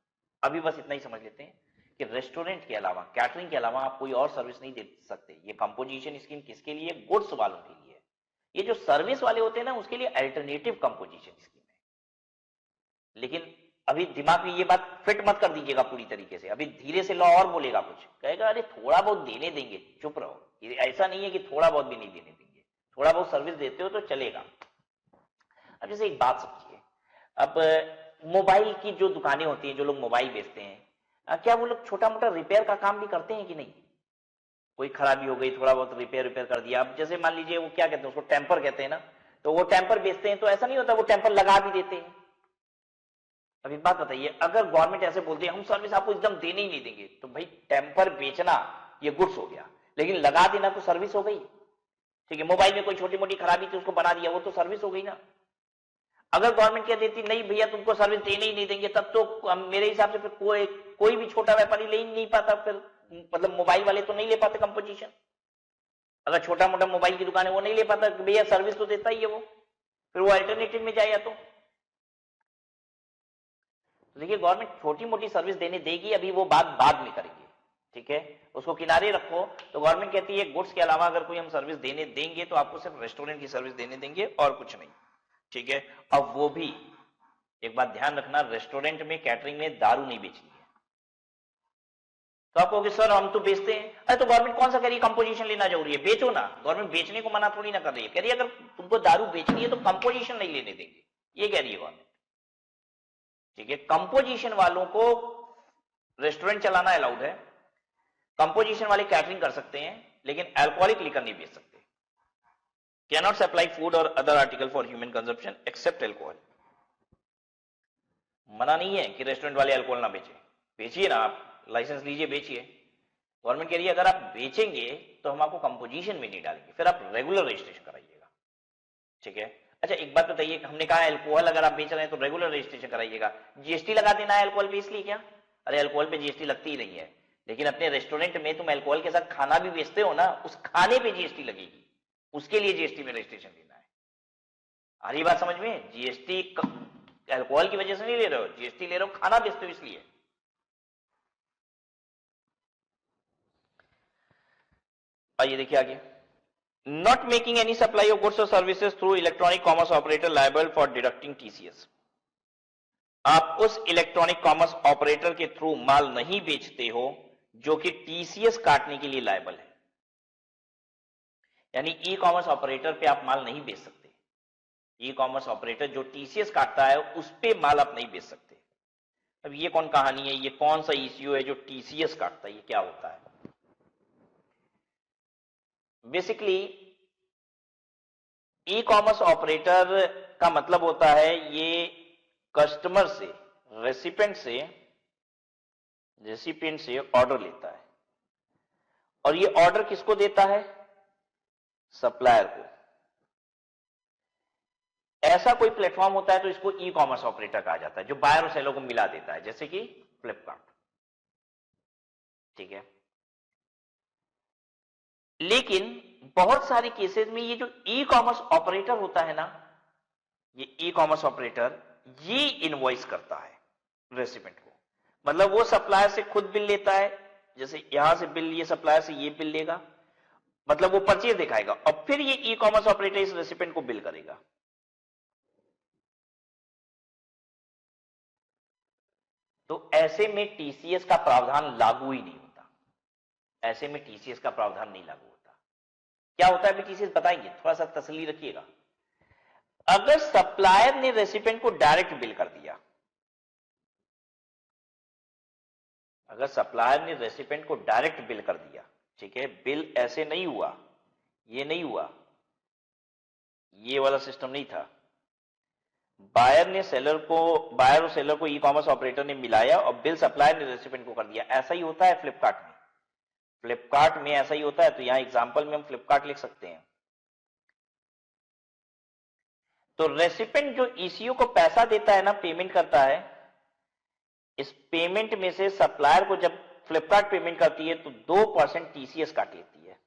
अभी बस इतना ही समझ लेते हैं कि रेस्टोरेंट के अलावा, कैटरिंग के अलावा आप कोई और सर्विस नहीं दे सकते। ये कंपोजिशन स्कीम किसके लिए? गुड्स वालों के लिए। ये जो सर्विस वाले होते हैं ना, उसके लिए अल्टरनेटिव कंपोजिशन स्कीम है। लेकिन अभी दिमाग में ये बात फिट मत कर दीजिएगा पूरी तरीके से। अभी धीरे से लॉ और बोलेगा, कुछ कहेगा अरे थोड़ा बहुत देने देंगे, चुप रहो। ये ऐसा नहीं है कि थोड़ा बहुत भी नहीं देने देंगे, थोड़ा बहुत सर्विस देते हो तो चलेगा। अब जैसे एक बात समझिए, अब मोबाइल की जो दुकानें होती हैं, जो लोग मोबाइल बेचते हैं, क्या वो लोग छोटा मोटा रिपेयर का काम भी करते हैं कि नहीं? कोई खराबी हो गई, थोड़ा बहुत रिपेयर कर दिया। अब जैसे मान लीजिए वो क्या कहते हैं, उसको टेम्पर कहते हैं ना, तो वो टेम्पर बेचते हैं, तो ऐसा नहीं होता वो टेम्पर लगा भी देते हैं। अब एक बात बताइए, अगर गवर्नमेंट ऐसे बोलती है हम सर्विस आपको एकदम देने ही नहीं देंगे, तो भाई टेम्पर बेचना ये गुड्स हो गया, लेकिन लगा देना तो सर्विस हो गई, ठीक है। मोबाइल में कोई छोटी मोटी खराबी थी, उसको बना दिया, वो तो सर्विस हो गई ना। अगर गवर्नमेंट कह देती नहीं भैया तुमको सर्विस देने ही नहीं देंगे, तब तो मेरे हिसाब से फिर कोई भी छोटा व्यापारी ले ही नहीं पाता, फिर मतलब मोबाइल वाले तो नहीं ले पाते कंपोजिशन। अगर छोटा मोटा मोबाइल की दुकान है वो नहीं ले पाता, भैया सर्विस तो देता ही है वो, फिर वो अल्टरनेटिव में जाए। तो देखिए गवर्नमेंट छोटी मोटी सर्विस देने देगी, अभी वो बात बाद में करेंगे, ठीक है, उसको किनारे रखो। तो गवर्नमेंट कहती है गुड्स के अलावा अगर कोई हम सर्विस देने देंगे तो आपको सिर्फ रेस्टोरेंट की सर्विस देने देंगे और कुछ नहीं, ठीक है। अब वो भी एक बात ध्यान रखना, रेस्टोरेंट में कैटरिंग में दारू नहीं बेचनी है। तो आप कहोगे सर हम तो बेचते हैं। अरे तो गवर्नमेंट कौन सा कह रही है कंपोजिशन लेना जरूरी है? बेचो ना, गवर्नमेंट बेचने को मना थोड़ी ना कर रही है। कह रही है अगर तुमको दारू बेचनी है तो कंपोजिशन नहीं लेने देंगे, ये कह रही है गवर्नमेंट, ठीक है। कंपोजिशन वालों को रेस्टोरेंट चलाना अलाउड है, कंपोजिशन वाले कैटरिंग कर सकते हैं, लेकिन अल्कोहलिक लिकर नहीं बेच सकते। कैनॉट सप्लाई फूड और other article for human consumption except alcohol. मना नहीं है कि रेस्टोरेंट वाले अल्कोहल ना बेचे, बेचिए ना, आप लाइसेंस लीजिए, बेचिए। गवर्नमेंट कह रही है अगर आप बेचेंगे तो हम आपको कंपोजिशन में नहीं डालेंगे, फिर आप रेगुलर रजिस्ट्रेशन कराइएगा, ठीक है। अच्छा एक बात बताइए, हमने कहा अल्कोहल अगर आप बेच रहे हैं तो रेगुलर रजिस्ट्रेशन कराइएगा, जीएसटी लगा देना है अल्कोहल पे इसलिए क्या? अरे अल्कोहल पे जीएसटी लगती ही नहीं है, लेकिन अपने रेस्टोरेंट में तुम अल्कोहल के साथ खाना भी बेचते हो ना, उस खाने पे जीएसटी लगेगी, उसके लिए जीएसटी में रजिस्ट्रेशन देना है। आ रही बात समझ में? जीएसटी अल्कोहल की वजह से नहीं ले रहे हो, जीएसटी ले रहे हो खाना बेचते हो इसलिए। आइए देखिए आगे, not making any supply of goods और services through electronic commerce operator liable for deducting TCS. आप उस इलेक्ट्रॉनिक कॉमर्स ऑपरेटर के थ्रू माल नहीं बेचते हो जो कि टीसीएस काटने के लिए लायबल है, यानी ई कॉमर्स ऑपरेटर पे आप माल नहीं बेच सकते। ई कॉमर्स ऑपरेटर जो टीसीएस काटता है उस पे माल आप नहीं बेच सकते। अब ये कौन कहानी है, ये कौन सा इश्यू है जो टीसीएस काटता है, ये क्या होता है? बेसिकली ई कॉमर्स ऑपरेटर का मतलब होता है ये कस्टमर से, रेसिपिएंट से ऑर्डर लेता है, और ये ऑर्डर किसको देता है? सप्लायर को। ऐसा कोई प्लेटफॉर्म होता है तो इसको ई कॉमर्स ऑपरेटर कहा जाता है, जो बायर और सेलर को मिला देता है, जैसे कि फ्लिपकार्ट, ठीक है। लेकिन बहुत सारे केसेस में ये जो ई कॉमर्स ऑपरेटर होता है ना, ये ई कॉमर्स ऑपरेटर ये इनवॉइस करता है रेसिपिएंट को, मतलब वो सप्लायर से खुद बिल लेता है, जैसे यहां से बिल, ये सप्लायर से ये बिल लेगा, मतलब वो परचेज दिखाएगा, और फिर ये ई कॉमर्स ऑपरेटर इस रेसिपिएंट को बिल करेगा। तो ऐसे में टीसीएस का प्रावधान लागू ही नहीं होता, ऐसे में टीसीएस का प्रावधान नहीं लागू होता। क्या होता है टीसीएस बताएंगे, थोड़ा सा तसल्ली रखिएगा। अगर सप्लायर ने रेसिपिएंट को डायरेक्ट बिल कर दिया, अगर सप्लायर ने रेसिपिएंट को डायरेक्ट बिल कर दिया, ठीक है, बिल ऐसे नहीं हुआ, ये नहीं हुआ, ये वाला सिस्टम नहीं था, बायर और सेलर को ई कॉमर्स ऑपरेटर ने मिलाया और बिल सप्लायर ने रेसिपिएंट को कर दिया। ऐसा ही होता है फ्लिपकार्ट में ऐसा ही होता है। तो यहां एग्जांपल में हम फ्लिपकार्ट लिख सकते हैं। तो रेसिपिएंट जो ईसीयू को पैसा देता है ना, पेमेंट करता है, इस पेमेंट में से सप्लायर को जब फ्लिपकार्ट पेमेंट करती है तो 2% टीसीएस काट लेती है,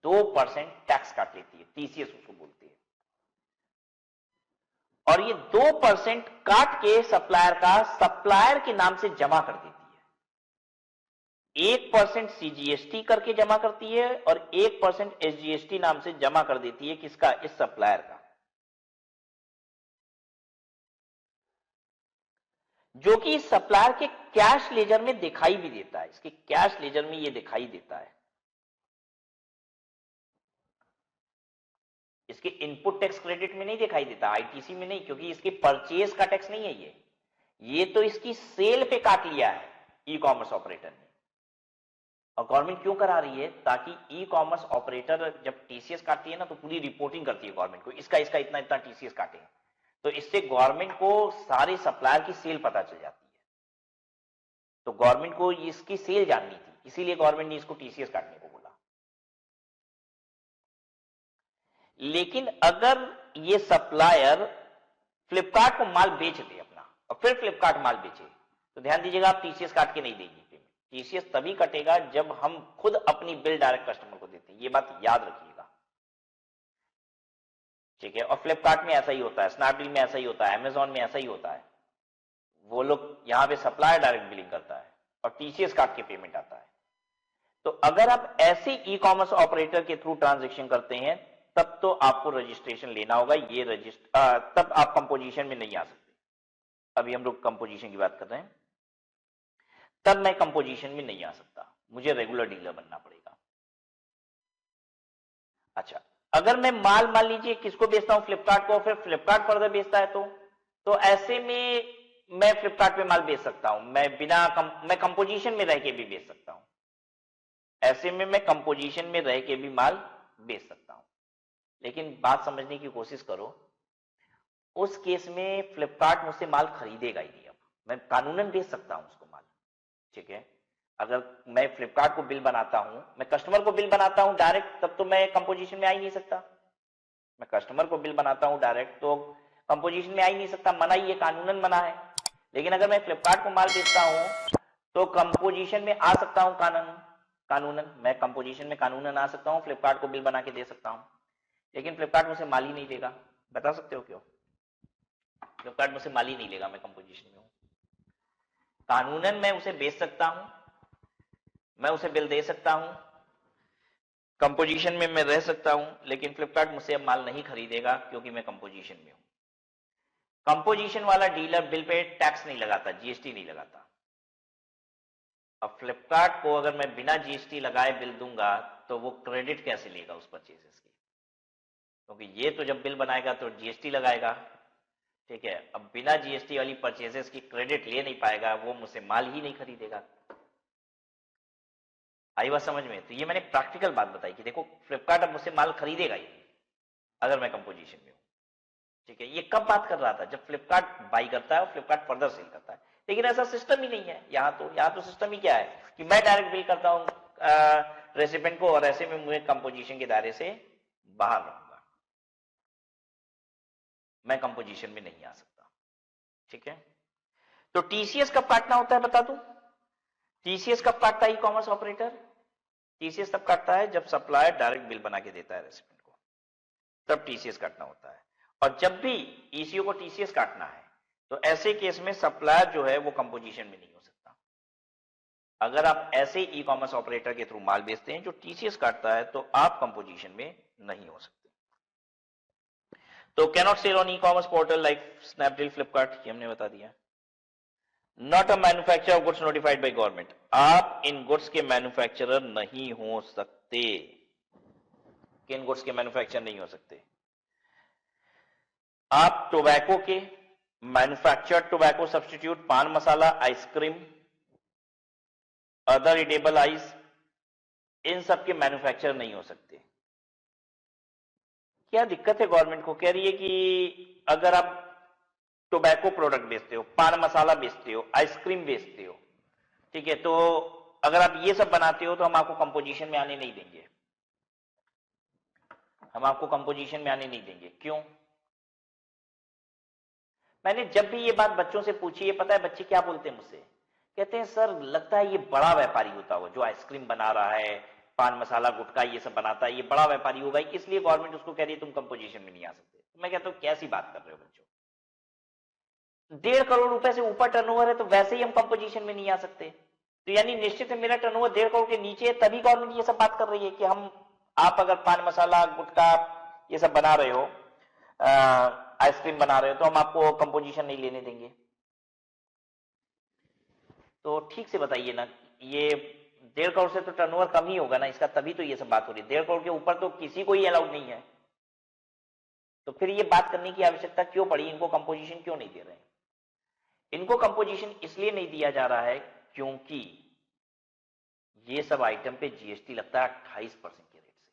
2% टैक्स काट लेती है, टीसीएस उसको बोलती है। और ये 2% काट के सप्लायर के नाम से जमा कर देती है। 1% सीजीएसटी करके जमा करती है और 1% एसजीएसटी नाम से जमा कर देती है, किसका? इस सप्लायर का, जो कि इस सप्लायर के कैश लेजर में दिखाई भी देता है। इसके कैश लेजर में ये दिखाई देता है, इसके इनपुट टैक्स क्रेडिट में नहीं दिखाई देता, आईटीसी में नहीं, क्योंकि इसके परचेज का टैक्स नहीं है ये तो इसकी सेल पे काट लिया है ई कॉमर्स ऑपरेटर ने। और गवर्नमेंट क्यों करा रही है? ताकि ई कॉमर्स ऑपरेटर जब टीसीएस काटती है ना तो पूरी रिपोर्टिंग करती है गवर्नमेंट को, इसका इतना इतना टीसीएस काटे, तो इससे गवर्नमेंट को सारे सप्लायर की सेल पता चल जाती है। तो गवर्नमेंट को इसकी सेल जाननी थी, इसीलिए गवर्नमेंट ने इसको टीसीएस काटने को बोला। लेकिन अगर ये सप्लायर फ्लिपकार्ट को माल बेच दे अपना और फिर फ्लिपकार्ट माल बेचे, तो ध्यान दीजिएगा, आप टीसीएस काट के नहीं देंगे पेमेंट। टीसीएस तभी कटेगा जब हम खुद अपनी बिल डायरेक्ट कस्टमर को देते हैं, ये बात याद रखिएगा, ठीक है। और फ्लिपकार्ट में ऐसा ही होता है, स्नैपडील में ऐसा ही होता है, अमेजॉन में ऐसा ही होता है। वो लोग यहां पे सप्लायर डायरेक्ट बिलिंग करता है और टीसीएस काट के पेमेंट आता है। तो अगर आप ऐसे ई कॉमर्स ऑपरेटर के थ्रू ट्रांजेक्शन करते हैं तब तो आपको रजिस्ट्रेशन लेना होगा, तब आप कंपोजिशन में नहीं आ सकते। अभी हम लोग कंपोजिशन की बात कर रहे हैं, तब मैं कंपोजिशन में नहीं आ सकता, मुझे रेगुलर डीलर बनना पड़ेगा। अच्छा, अगर मैं मान लीजिए किसको बेचता हूं? फ्लिपकार्ट को, फिर फ्लिपकार्ट फर्दर बेचता है तो ऐसे में मैं फ्लिपकार्ट पे माल बेच सकता हूं, मैं कंपोजिशन में रह के भी बेच सकता हूं। ऐसे में मैं कंपोजिशन में रह के भी माल बेच सकता हूं। लेकिन बात समझने की कोशिश करो, उस केस में फ्लिपकार्ट मुझसे माल खरीदेगा ही नहीं। अब मैं कानूनन बेच सकता हूं उसको माल, ठीक है। अगर मैं फ्लिपकार्ट को बिल बनाता हूं, मैं कस्टमर को बिल बनाता हूं डायरेक्ट, तब तो मैं कंपोजिशन में आ ही नहीं सकता। मैं कस्टमर को बिल बनाता हूं डायरेक्ट तो कंपोजिशन में आ ही नहीं सकता, मना ही है, कानूनन मना है। लेकिन अगर मैं फ्लिपकार्ट को माल बेचता हूं तो कंपोजिशन में आ सकता हूं, कानूनन मैं कंपोजिशन में कानूनन आ सकता हूं, फ्लिपकार्ट को बिल बना के दे सकता हूं। लेकिन फ्लिपकार्ट मुझसे माल ही नहीं लेगा। बता सकते हो क्यों? फ्लिपकार्ट मुझसे माल ही नहीं लेगा, मैं कंपोजिशन में हूं। कानूनन मैं उसे बेच सकता हूं, मैं उसे बिल दे सकता हूं, कंपोजिशन में मैं रह सकता हूं, लेकिन फ्लिपकार्ट मुझसे अब माल नहीं खरीदेगा क्योंकि मैं कंपोजिशन में हूं। कंपोजिशन वाला डीलर बिल पे टैक्स नहीं लगाता, जीएसटी नहीं लगाता। अब फ्लिपकार्ट को अगर मैं बिना जीएसटी लगाए बिल दूंगा तो वो क्रेडिट कैसे लेगा उस परचेजेस की? क्योंकि ये तो जब बिल बनाएगा तो जीएसटी लगाएगा, ठीक है। अब बिना जीएसटी वाली परचेजेस की क्रेडिट ले नहीं पाएगा, वो मुझसे माल ही नहीं खरीदेगा। आई बात समझ में? तो ये मैंने प्रैक्टिकल बात बताई कि देखो फ्लिपकार्ट अब मुझसे माल खरीदेगा ही अगर मैं कंपोजिशन में हूं, ठीक है। ये कब बात कर रहा था? जब फ्लिपकार्ट बाई करता है और फ्लिपकार्ट फर्दर सेल करता है। लेकिन ऐसा सिस्टम ही नहीं है यहां तो सिस्टम ही क्या है कि मैं डायरेक्ट बिल करता हूं रेसिपेंट को, और ऐसे में मुझे कंपोजिशन के दायरे से बाहर रहूंगा, मैं कंपोजिशन में नहीं आ सकता, ठीक है। तो टीसीएस कब काटना होता है बता दूं? टीसीएस कब काटता है ई कॉमर्स ऑपरेटर? टीसीएस तब काटता है जब सप्लायर डायरेक्ट बिल बना के देता है रेसिपेंट को, तब टीसीएस काटना होता है। और जब भी ईसीओ को टीसीएस काटना है तो ऐसे केस में सप्लायर जो है वो कंपोजिशन में नहीं हो सकता। अगर आप ऐसे ई कॉमर्स ऑपरेटर के थ्रू माल बेचते हैं जो टीसीएस काटता है तो आप कंपोजिशन में नहीं हो सकते। तो cannot sell on e commerce portal like Snapdeal, Flipkart, ये हमने बता दिया। Not a manufacturer of goods notified by government, आप इन गुड्स के मैन्युफैक्चरर नहीं हो सकते। किन गुड्स के मैन्युफैक्चरर नहीं हो सकते? आप टोबैको के मैन्युफैक्चर्ड टोबैको सब्स्टिट्यूट, पान मसाला, आइसक्रीम, अदर इडेबल आइस, इन सब के मैन्युफैक्चरर नहीं हो सकते। क्या दिक्कत है गवर्नमेंट को? कह रही है कि अगर आप टोबैको प्रोडक्ट बेचते हो, पान मसाला बेचते हो, आइसक्रीम बेचते हो, ठीक है, तो अगर आप ये सब बनाते हो तो हम आपको कंपोजिशन में आने नहीं देंगे, हम आपको कंपोजिशन में आने नहीं देंगे। क्यों? मैंने जब भी ये बात बच्चों से पूछी है, पता है बच्चे क्या बोलते हैं मुझसे? कहते हैं सर लगता है ये बड़ा व्यापारी होता होगा, जो आइसक्रीम बना रहा है, पान मसाला गुटखा ये सब बनाता है, ये बड़ा व्यापारी होगा, इसलिए गवर्नमेंट उसको कह रही है तुम कंपोजिशन में नहीं आ सकते। तो मैं कहता हूं कैसी बात कर रहे हो बच्चों? 1.5 करोड़ रुपए से ऊपर टर्नओवर है तो वैसे ही हम कंपोजिशन में नहीं आ सकते। तो यानी निश्चित है मेरा टर्नओवर 1.5 करोड़ के नीचे है, तभी गवर्नमेंट ये सब बात कर रही है कि हम, आप अगर पान मसाला गुटखा ये सब बना रहे हो, आइसक्रीम बना रहे हो, तो हम आपको कंपोजिशन नहीं लेने देंगे। तो ठीक से बताइए ना, ये 1.5 करोड़ से तो टर्नओवर कम ही होगा ना इसका, तभी तो ये सब बात हो रही है। 1.5 करोड़ के ऊपर तो किसी को ही अलाउड नहीं है, तो फिर ये बात करने की आवश्यकता क्यों पड़ी? इनको कंपोजिशन क्यों नहीं दे रहे हैं? इनको कंपोजिशन इसलिए नहीं दिया जा रहा है क्योंकि ये सब आइटम पे जीएसटी लगता है 28% के रेट से।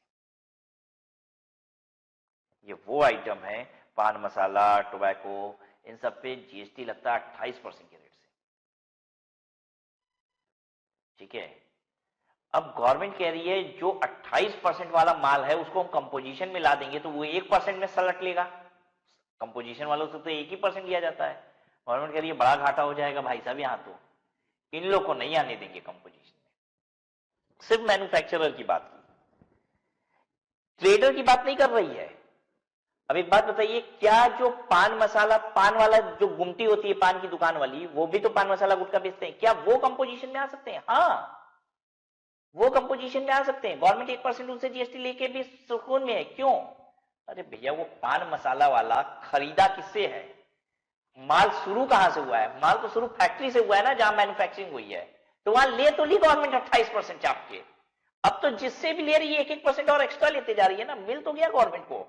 ये वो आइटम है, पान मसाला, टोबैको, इन सब पे जीएसटी लगता है 28% के रेट से, ठीक है। अब गवर्नमेंट कह रही है जो 28% वाला माल है उसको हम कंपोजिशन में ला देंगे तो वो 1% में सलट लेगा। कंपोजिशन वालों से तो 1% लिया जाता है। गवर्नमेंट कह रही है बड़ा घाटा हो जाएगा भाई साहब, यहां तो इन लोग को नहीं आने देंगे कंपोजिशन में। सिर्फ मैन्युफैक्चरर की बात की, ट्रेडर की बात नहीं कर रही है। अब एक बात बताइए, क्या जो पान मसाला, पान वाला जो गुमटी होती है पान की दुकान वाली, वो भी तो पान मसाला गुटखा बेचते हैं, क्या वो कंपोजिशन में आ सकते हैं? हाँ, वो कंपोजिशन में आ सकते हैं। गवर्नमेंट 1% उनसे जीएसटी लेके भी सुकून में है। क्यों? अरे भैया वो पान मसाला वाला खरीदा किससे है? माल शुरू कहां से हुआ है? माल तो शुरू फैक्ट्री से हुआ है ना, जहां मैन्युफैक्चरिंग हुई है, तो वहां ले तो ली गवर्नमेंट 28% चाप के। अब तो जिससे भी ले रही है 1-1% और एक्स्ट्रा लेते जा रही है ना, मिल तो गया गवर्नमेंट को।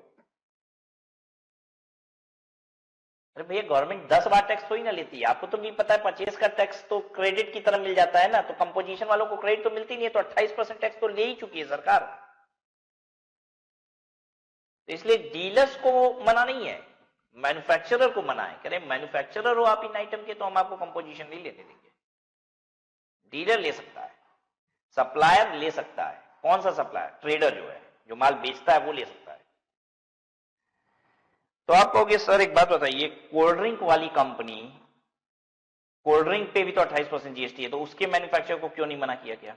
अरे भैया गवर्नमेंट 10 बार टैक्स थोड़ी ना लेती है, आपको तो भी पता है परचेज का टैक्स तो क्रेडिट की तरह मिल जाता है ना, तो कंपोजिशन वालों को क्रेडिट तो मिलती नहीं है, तो 28% टैक्स तो ले ही चुकी है सरकार। तो इसलिए डीलर्स को मना नहीं है, मैन्युफैक्चरर को मना है, कह रहे मैन्युफैक्चरर हो आप इन आइटम के तो हम आपको कंपोजिशन नहीं लेने देंगे। डीलर ले सकता है, सप्लायर ले सकता है। कौन सा सप्लायर? ट्रेडर जो है, जो माल बेचता है वो ले सकता है। तो आप कहोगे सर एक बात बताइए, कोल्ड ड्रिंक वाली कंपनी, कोल्ड ड्रिंक पे भी तो 28% जीएसटी है, तो उसके मैन्युफैक्चरर को क्यों नहीं मना किया गया?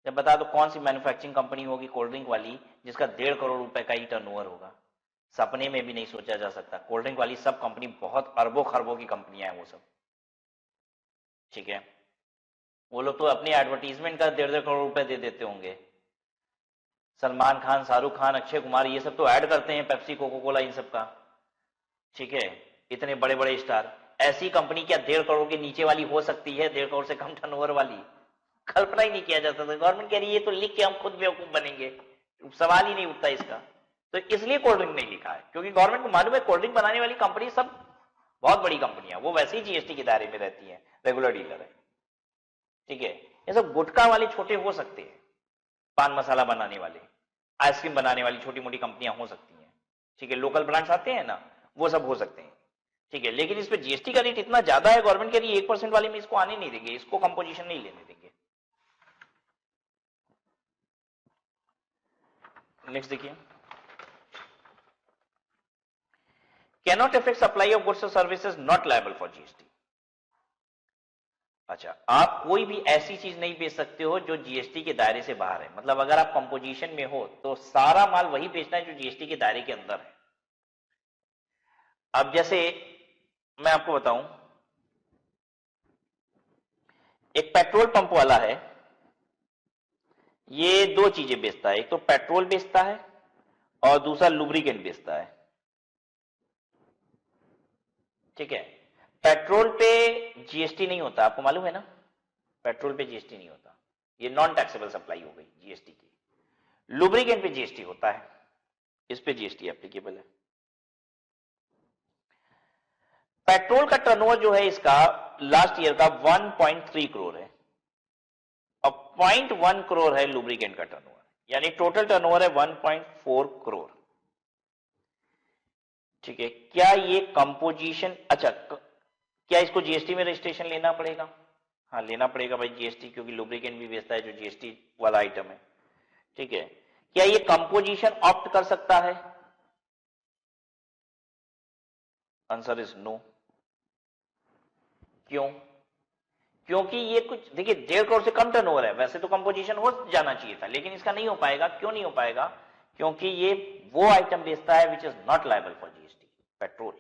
जब बता दो कौन सी मैन्युफैक्चरिंग कंपनी होगी कोल्ड ड्रिंक वाली जिसका 1.5 करोड़ रुपए का ही टर्नओवर होगा? सपने में भी नहीं सोचा जा सकता। कोल्ड ड्रिंक वाली सब कंपनी बहुत अरबों खरबों की कंपनियां हैं वो सब, ठीक है। वो लोग तो अपनी एडवर्टीजमेंट का 1.5 करोड़ रुपए दे देते होंगे। सलमान खान, शाहरुख खान, अक्षय कुमार ये सब तो ऐड करते हैं, पेप्सी, कोको कोला, इन सब का, ठीक है। इतने बड़े बड़े स्टार, ऐसी कंपनी क्या 1.5 करोड़ के नीचे वाली हो सकती है? 1.5 करोड़ से कम टर्नओवर वाली कल्पना ही नहीं किया जा सकता। गवर्नमेंट कह रही है ये तो लिख के हम खुद बेवकूफ बनेंगे, सवाल ही नहीं उठता इसका। तो इसलिए कोल्ड ड्रिंक नहीं लिखा है, क्योंकि गवर्नमेंट को मालूम है कोल्ड ड्रिंक बनाने वाली कंपनी सब बहुत बड़ी कंपनियां, वो वैसे ही जीएसटी के दायरे में रहती है, रेगुलर डीलर है, ठीक है। ये सब गुटखा वाले छोटे हो सकते हैं, पान मसाला बनाने वाले, आइसक्रीम बनाने वाली छोटी मोटी कंपनियां हो सकती हैं, ठीक है। लोकल ब्रांड्स आते हैं ना, वो सब हो सकते हैं, ठीक है। लेकिन इस पे जीएसटी का रेट इतना ज्यादा है, गवर्नमेंट कह रही है 1% वाले में इसको आने नहीं देंगे, इसको कंपोजिशन नहीं लेने देंगे। नेक्स्ट देखिए, cannot affect supply of goods or services not liable for GST। अच्छा, आप कोई भी ऐसी चीज नहीं बेच सकते हो जो जीएसटी के दायरे से बाहर है। मतलब अगर आप कंपोजिशन में हो तो सारा माल वही बेचना है जो जीएसटी के दायरे के अंदर है। अब जैसे मैं आपको बताऊं, एक पेट्रोल पंप वाला है, ये दो चीजें बेचता है, एक तो पेट्रोल बेचता है और दूसरा लुब्रिकेंट बेचता है, ठीक है। पेट्रोल पे जीएसटी नहीं होता, आपको मालूम है ना, पेट्रोल पे जीएसटी नहीं होता, ये नॉन टैक्सेबल सप्लाई हो गई जीएसटी की। लुब्रिकेंट पे जीएसटी होता है, इस पे जीएसटी एप्लीकेबल है। पेट्रोल का टर्नओवर जो है इसका लास्ट ईयर का 1.3 करोड़ है और 0.1 करोड़ है लुब्रिकेंट का टर्नओवर, यानी टोटल टर्नओवर है 1.4 करोड़, ठीक है। क्या ये कंपोजिशन, अच्छा क्या इसको जीएसटी में रजिस्ट्रेशन लेना पड़ेगा? हाँ लेना पड़ेगा भाई जीएसटी, क्योंकि लुब्रिकेंट भी बेचता है जो जीएसटी वाला आइटम है, ठीक है। क्या ये कंपोजिशन ऑप्ट कर सकता है? Answer is no. क्यों? क्योंकि ये कुछ देखिए 1.5 करोड़ से कम टर्नओवर है, वैसे तो कंपोजिशन हो जाना चाहिए था, लेकिन इसका नहीं हो पाएगा। क्यों नहीं हो पाएगा? क्योंकि ये वो आइटम बेचता है which is not liable for GST. Petrol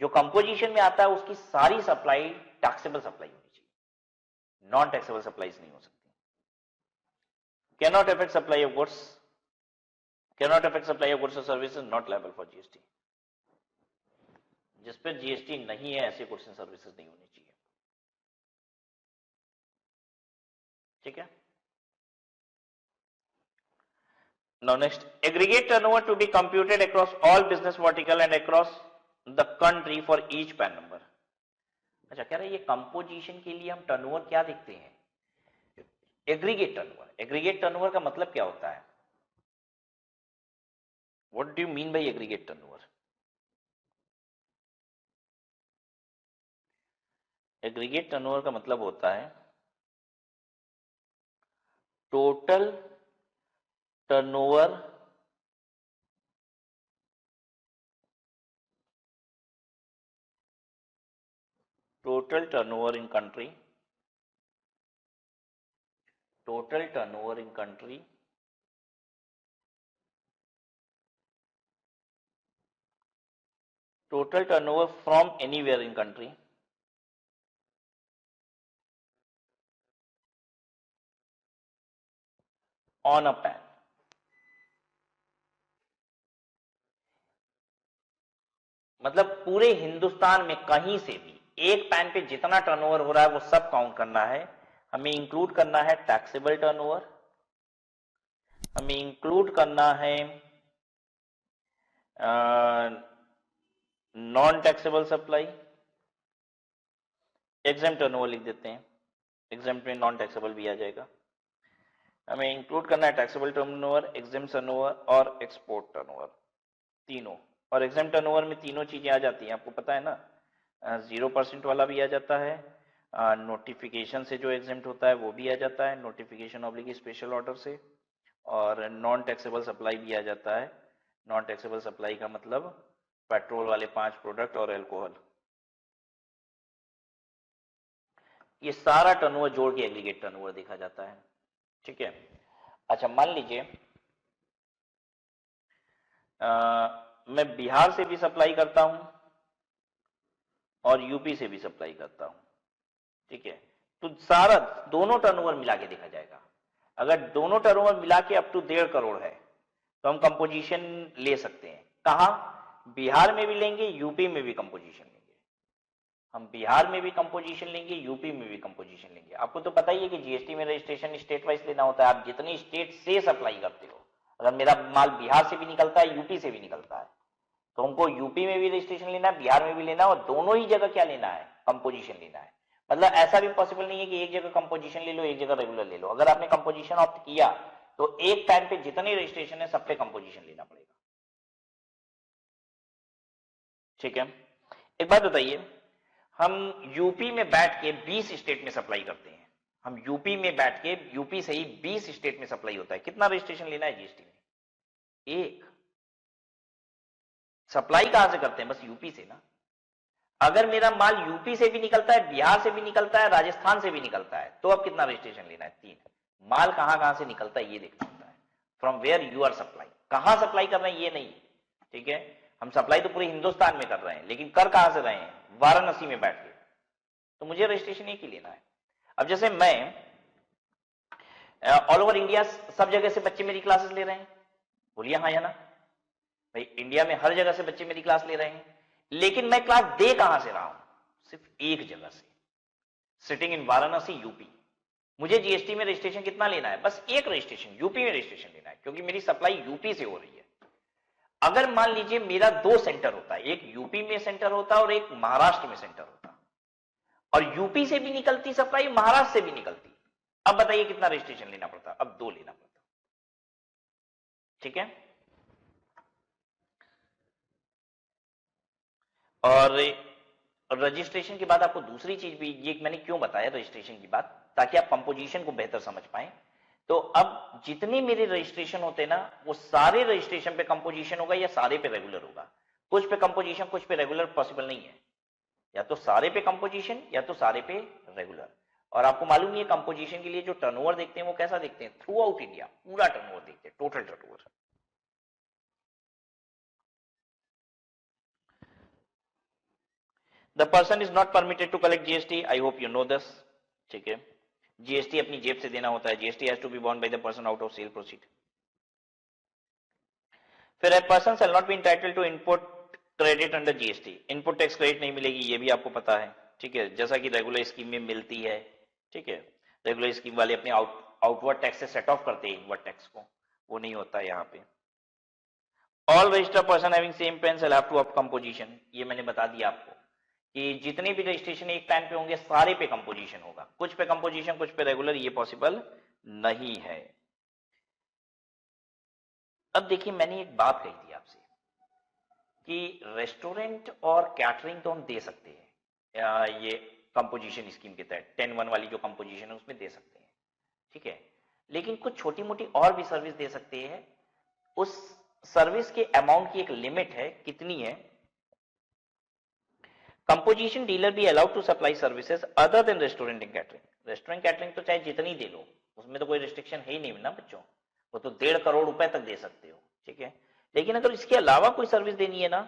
जो कंपोजिशन में आता है उसकी सारी सप्लाई टैक्सेबल सप्लाई होनी चाहिए, नॉन टैक्सेबल सप्लाईज नहीं हो सकती। Cannot affect supply of goods, cannot affect supply of goods और services not liable for GST. जिस पर जीएसटी नहीं है ऐसे गुड्स एंड सर्विसेज नहीं होनी चाहिए, ठीक है। Now next, aggregate turnover to be computed across all business vertical and across the country for each PAN number। अच्छा कह रहे हैं ये कंपोजिशन के लिए हम टर्नओवर क्या देखते हैं? Aggregate turnover. एग्रीगेट टर्नओवर का मतलब क्या होता है? What do you mean by aggregate turnover? Aggregate turnover का मतलब होता है total turnover in country, total turnover in country total turnover from anywhere in country on a PAN। मतलब पूरे हिंदुस्तान में कहीं से भी एक पैन पे जितना टर्नओवर हो रहा है वो सब काउंट करना है। हमें इंक्लूड करना है टैक्सेबल टर्नओवर, हमें इंक्लूड करना है non taxable supply, exempt turnover लिख देते हैं, एग्जेम्प्ट में नॉन टैक्सेबल भी आ जाएगा। हमें इंक्लूड करना है टैक्सेबल टर्नओवर, एग्जेम्प्ट टर्नओवर और एक्सपोर्ट टर्नओवर, तीनों। और एग्जेम्प्ट टर्नओवर में तीनों चीजें आ जाती हैं, आपको पता है ना, 0% वाला भी आ जाता है, नोटिफिकेशन से जो एग्जेम्प्ट होता है वो भी आ जाता है, नोटिफिकेशन ऑब्लिक स्पेशल ऑर्डर से, और नॉन टैक्सेबल सप्लाई भी आ जाता है। नॉन टैक्सेबल सप्लाई का मतलब पेट्रोल वाले 5 प्रोडक्ट और अल्कोहल, ये सारा टर्नओवर जोड़ के एग्रीगेट टर्नओवर देखा जाता है। ठीक है, अच्छा मान लीजिए मैं बिहार से भी सप्लाई करता हूं और यूपी से भी सप्लाई करता हूं। ठीक है, तो सारा दोनों टर्नओवर मिला के देखा जाएगा। अगर दोनों टर्नओवर मिला के अप टू 1.5 करोड़ है तो हम कंपोजिशन ले सकते हैं। कहां? बिहार में भी लेंगे, यूपी में भी कंपोजिशन लेंगे। हम बिहार में भी कंपोजिशन लेंगे, यूपी में भी कंपोजिशन लेंगे। आपको तो पता ही है कि जीएसटी में रजिस्ट्रेशन स्टेट वाइज लेना होता है। आप जितनी स्टेट से सप्लाई करते हो, अगर मेरा माल बिहार से भी निकलता है, यूपी से भी निकलता है, तो हमको यूपी में भी रजिस्ट्रेशन लेना है, बिहार में भी लेना है, और दोनों ही जगह क्या लेना है? कंपोजिशन लेना है। मतलब ऐसा भी पॉसिबल नहीं है कि एक जगह कंपोजिशन ले लो, एक जगह रेगुलर ले लो। अगर आपने कंपोजिशन ऑप्ट किया तो एक टाइम पे जितने रजिस्ट्रेशन है सब पे कंपोजिशन लेना पड़ेगा। ठीक है, एक बात बताइए, हम यूपी में बैठ के 20 स्टेट में सप्लाई करते हैं। हम यूपी में बैठ के, यूपी से ही 20 स्टेट में सप्लाई होता है। कितना रजिस्ट्रेशन लेना है जीएसटी में? एक। सप्लाई कहां से करते हैं? बस यूपी से ना। अगर मेरा माल यूपी से भी निकलता है, बिहार से भी निकलता है, राजस्थान से भी निकलता है, तो अब कितना रजिस्ट्रेशन लेना है? 3। माल कहां कहां से निकलता है ये देखना होता है, from where you are supply. कहां सप्लाई कर रहे हैं ये नहीं। ठीक है, हम सप्लाई तो पूरे हिंदुस्तान में कर रहे हैं, लेकिन कर कहां से रहे हैं? वाराणसी में बैठ के। तो मुझे रजिस्ट्रेशन एक ही लेना है। अब जैसे मैं ऑल ओवर इंडिया सब जगह से बच्चे मेरी क्लासेस ले रहे हैं, बोलिए हाँ या ना भाई? इंडिया में हर जगह से बच्चे मेरी क्लास ले रहे हैं, लेकिन मैं क्लास दे कहां से रहा हूं? सिर्फ एक जगह से, सिटिंग इन वाराणसी, यूपी। मुझे जीएसटी में रजिस्ट्रेशन कितना लेना है? बस एक रजिस्ट्रेशन, यूपी में रजिस्ट्रेशन लेना है, क्योंकि मेरी सप्लाई यूपी से हो रही है। अगर मान लीजिए मेरा 2 सेंटर होता है, एक यूपी में सेंटर होता और एक महाराष्ट्र में सेंटर होता, और यूपी से भी निकलती सप्लाई, महाराष्ट्र से भी निकलती, अब बताइए कितना रजिस्ट्रेशन लेना पड़ता? अब 2 लेना पड़ता। ठीक है, और रजिस्ट्रेशन के बाद आपको दूसरी चीज भी, ये मैंने क्यों बताया रजिस्ट्रेशन की बात, ताकि आप कंपोजिशन को बेहतर समझ पाए। तो अब जितने मेरे रजिस्ट्रेशन होते हैं ना, वो सारे रजिस्ट्रेशन पे कंपोजिशन होगा या सारे पे रेगुलर होगा? कुछ पे कंपोजिशन, कुछ पे रेगुलर पॉसिबल नहीं है। या तो सारे पे कंपोजिशन या तो सारे पे रेगुलर। और आपको मालूम है कंपोजिशन के लिए जो टर्नओवर देखते हैं वो कैसा देखते हैं? थ्रू आउट इंडिया पूरा टर्नओवर देखते हैं, total turnover. The person is not permitted to collect GST, I hope you know this. ठीक है, जीएसटी अपनी जेब से देना होता है। GST has to be borne by the person out of sale proceed. फिर a person shall not be entitled to input credit under GST. Input tax credit नहीं मिलेगी, ये भी आपको पता है। ठीक है, जैसा कि रेगुलर स्कीम में मिलती है। ठीक है, रेगुलर स्कीम वाले अपने आउटवर्ड टैक्स से सेट ऑफ करते हैं इनवर्ड टैक्स को, वो नहीं होता यहाँ पे। All registered person having same PAN shall have to opt composition, ये मैंने बता दिया आपको कि जितने भी रजिस्ट्रेशन एक टाइम पे होंगे सारे पे कंपोजिशन होगा। कुछ पे कंपोजिशन, कुछ पे रेगुलर, ये पॉसिबल नहीं है। अब देखिए, मैंने एक बात कही थी आपसे कि रेस्टोरेंट और कैटरिंग तो हम दे सकते हैं ये कंपोजिशन स्कीम के तहत, 10(1) वाली जो कंपोजिशन है उसमें दे सकते हैं। ठीक है, लेकिन कुछ छोटी मोटी और भी सर्विस दे सकते हैं। उस सर्विस के अमाउंट की एक लिमिट है, कितनी है? Composition dealer be allowed to supply services other than restaurant and catering. Restaurant catering तो चाहे जितनी दे लो, उसमें तो कोई रिस्ट्रिक्शन है ही नहीं ना बच्चों, वो तो 1.5 करोड़ रुपए तक दे सकते हो। ठीक है, लेकिन अगर इसके अलावा कोई सर्विस देनी है ना,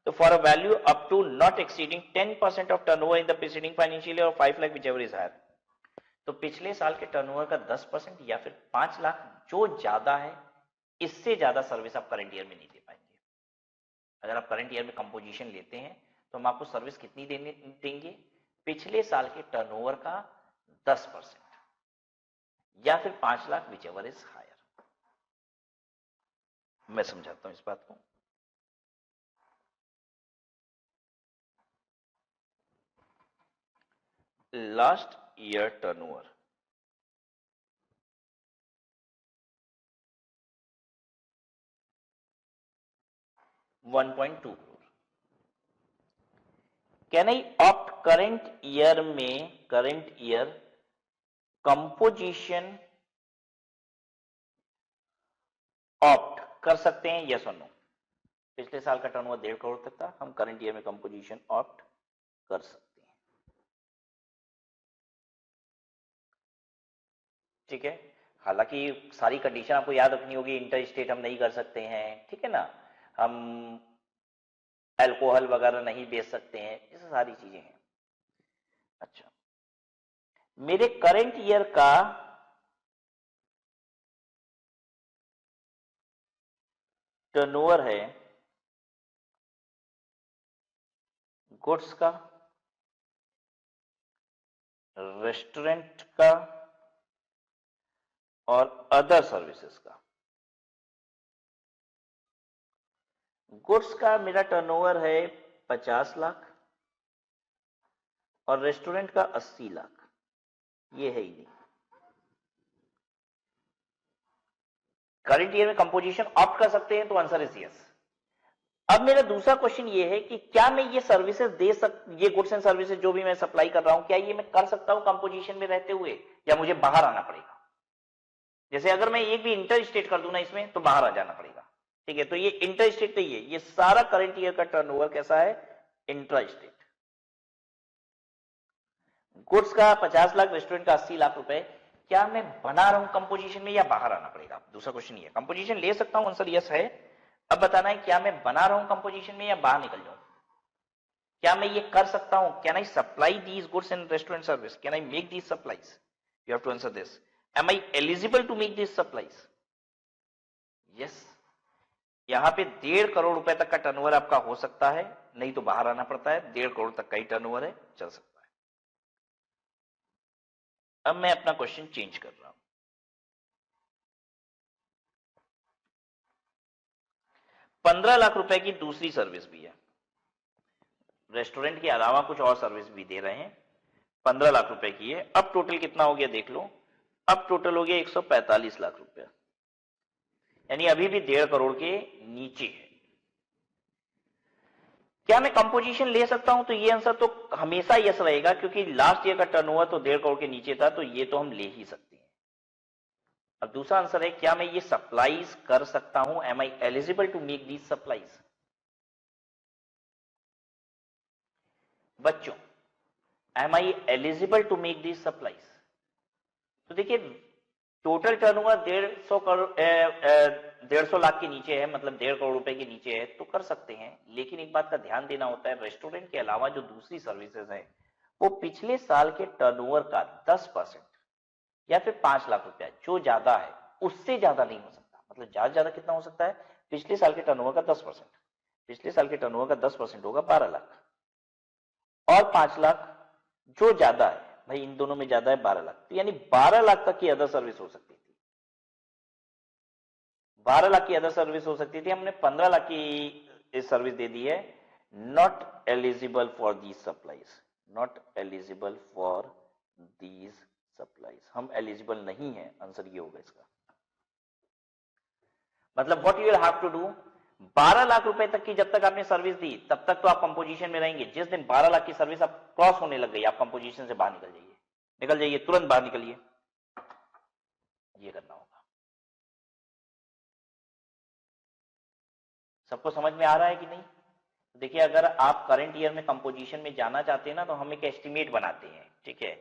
तो for a value up to not exceeding 10% of turnover in the preceding financial year और 5 लाख व्हिचएवर इज हायर। तो पिछले साल के टर्नओवर का 10% या फिर 5 लाख, जो ज्यादा है, इससे ज्यादा सर्विस आप करंट ईयर में नहीं दे पाएंगे। अगर आप करंट ईयर में कंपोजिशन लेते हैं तो हम आपको सर्विस कितनी देंगे? पिछले साल के टर्नओवर का 10% या फिर 5 लाख, व्हिचएवर इज हायर। मैं समझाता हूं इस बात को। Last year turnover 1.2 crore. Can I opt current year में current year composition opt कर सकते हैं? yes or no? पिछले साल का टर्नओवर 1.5 करोड़ तक था, हम करंट ईयर में कंपोजिशन ऑप्ट कर सकते हैं। ठीक है, हालांकि सारी कंडीशन आपको याद रखनी होगी, इंटर स्टेट हम नहीं कर सकते हैं, ठीक है ना, हम अल्कोहल वगैरह नहीं बेच सकते हैं, ये सारी चीजें हैं। अच्छा, मेरे करंट ईयर का टर्नओवर है गुड्स का, रेस्टोरेंट का और अदर सर्विसेज का। गुड्स का मेरा टर्नओवर है 50 लाख और रेस्टोरेंट का 80 लाख, ये है ही नहीं। करंट ईयर में कंपोजिशन ऑप्ट कर सकते हैं, तो आंसर इज यस। अब मेरा दूसरा क्वेश्चन ये है कि क्या मैं ये सर्विसेज ये गुड्स एंड सर्विसेज जो भी मैं सप्लाई कर रहा हूं, क्या ये मैं कर सकता हूं कंपोजिशन में रहते हुए, या मुझे बाहर आना पड़ेगा? जैसे अगर मैं एक भी इंटर स्टेट कर दूं ना इसमें, तो बाहर आ जाना पड़ेगा। ठीक है, तो ये इंटर स्टेट नहीं है, ये सारा करंट ईयर का टर्नओवर कैसा है? Intra state. गुड्स का 50 लाख, रेस्टोरेंट का 80 लाख रुपए, क्या मैं बना रहा हूं कंपोजिशन में या बाहर आना पड़ेगा? दूसरा क्वेश्चन ये, कंपोजिशन ले सकता हूं, आंसर यस है। अब बताना है क्या मैं बना रहा हूं कंपोजिशन में या बाहर निकल जाऊं? क्या मैं ये कर सकता हूं? Can I supply these goods and restaurant service? Can I make these supplies? You have to answer this. Am I eligible to make these supplies? Yes. यहां पे 1.5 करोड़ रुपए तक का टर्नओवर आपका हो सकता है, नहीं तो बाहर आना पड़ता है। 1.5 करोड़ तक का ही टर्नओवर है, चल सकता है। अब मैं अपना क्वेश्चन चेंज कर रहा हूं। 15 लाख रुपए की दूसरी सर्विस भी है, रेस्टोरेंट के अलावा कुछ और सर्विस भी दे रहे हैं, 15 लाख रुपए की है। अब टोटल कितना हो गया देख लो, अब टोटल हो गया 145 लाख रुपया, यानी अभी भी 1.5 करोड़ के नीचे है। क्या मैं कंपोजिशन ले सकता हूं? तो ये आंसर तो हमेशा यस रहेगा, क्योंकि लास्ट ईयर का टर्नओवर तो 1.5 करोड़ के नीचे था, तो ये तो हम ले ही सकते हैं। अब दूसरा आंसर है, क्या मैं ये सप्लाईज कर सकता हूं? Am I eligible to make these supplies? बच्चों, am I eligible to make these supplies? तो देखिए, टोटल टर्नओवर 150 लाख के नीचे है, मतलब 1.5 करोड़ रुपए के नीचे है, तो कर सकते हैं। लेकिन एक बात का ध्यान देना होता है, रेस्टोरेंट के अलावा जो दूसरी सर्विसेज है, वो पिछले साल के टर्नओवर का 10% या फिर 5 लाख रुपया, जो ज्यादा है उससे ज्यादा नहीं हो सकता। मतलब ज्यादा कितना हो सकता है? पिछले साल के टर्नओवर का 10%, पिछले साल के टर्नओवर का 10% होगा 12 लाख, और 5 लाख जो ज्यादा है, भाई इन दोनों में ज्यादा है 12 लाख, तो यानी 12 लाख तक की अदर सर्विस हो सकती थी। 12 लाख की अदर सर्विस हो सकती थी, हमने 15 लाख की सर्विस दे दी है। Not eligible for these supplies, not eligible for these supplies, हम एलिजिबल नहीं है, आंसर ये होगा इसका। मतलब what you will have to do, 12 lakh रुपए तक की जब तक आपने सर्विस दी, तब तक तो आप कंपोजिशन में रहेंगे। जिस दिन 12 लाख की सर्विस आप क्रॉस होने लग गई, आप कंपोजिशन से बाहर निकल जाइए, निकल जाइए, तुरंत बाहर निकलिए। ये करना होगा। सबको समझ में आ रहा है कि नहीं? देखिए, अगर आप करंट ईयर में कंपोजिशन में जाना चाहते हैं ना, तो हम एक एस्टिमेट बनाते हैं, ठीक है,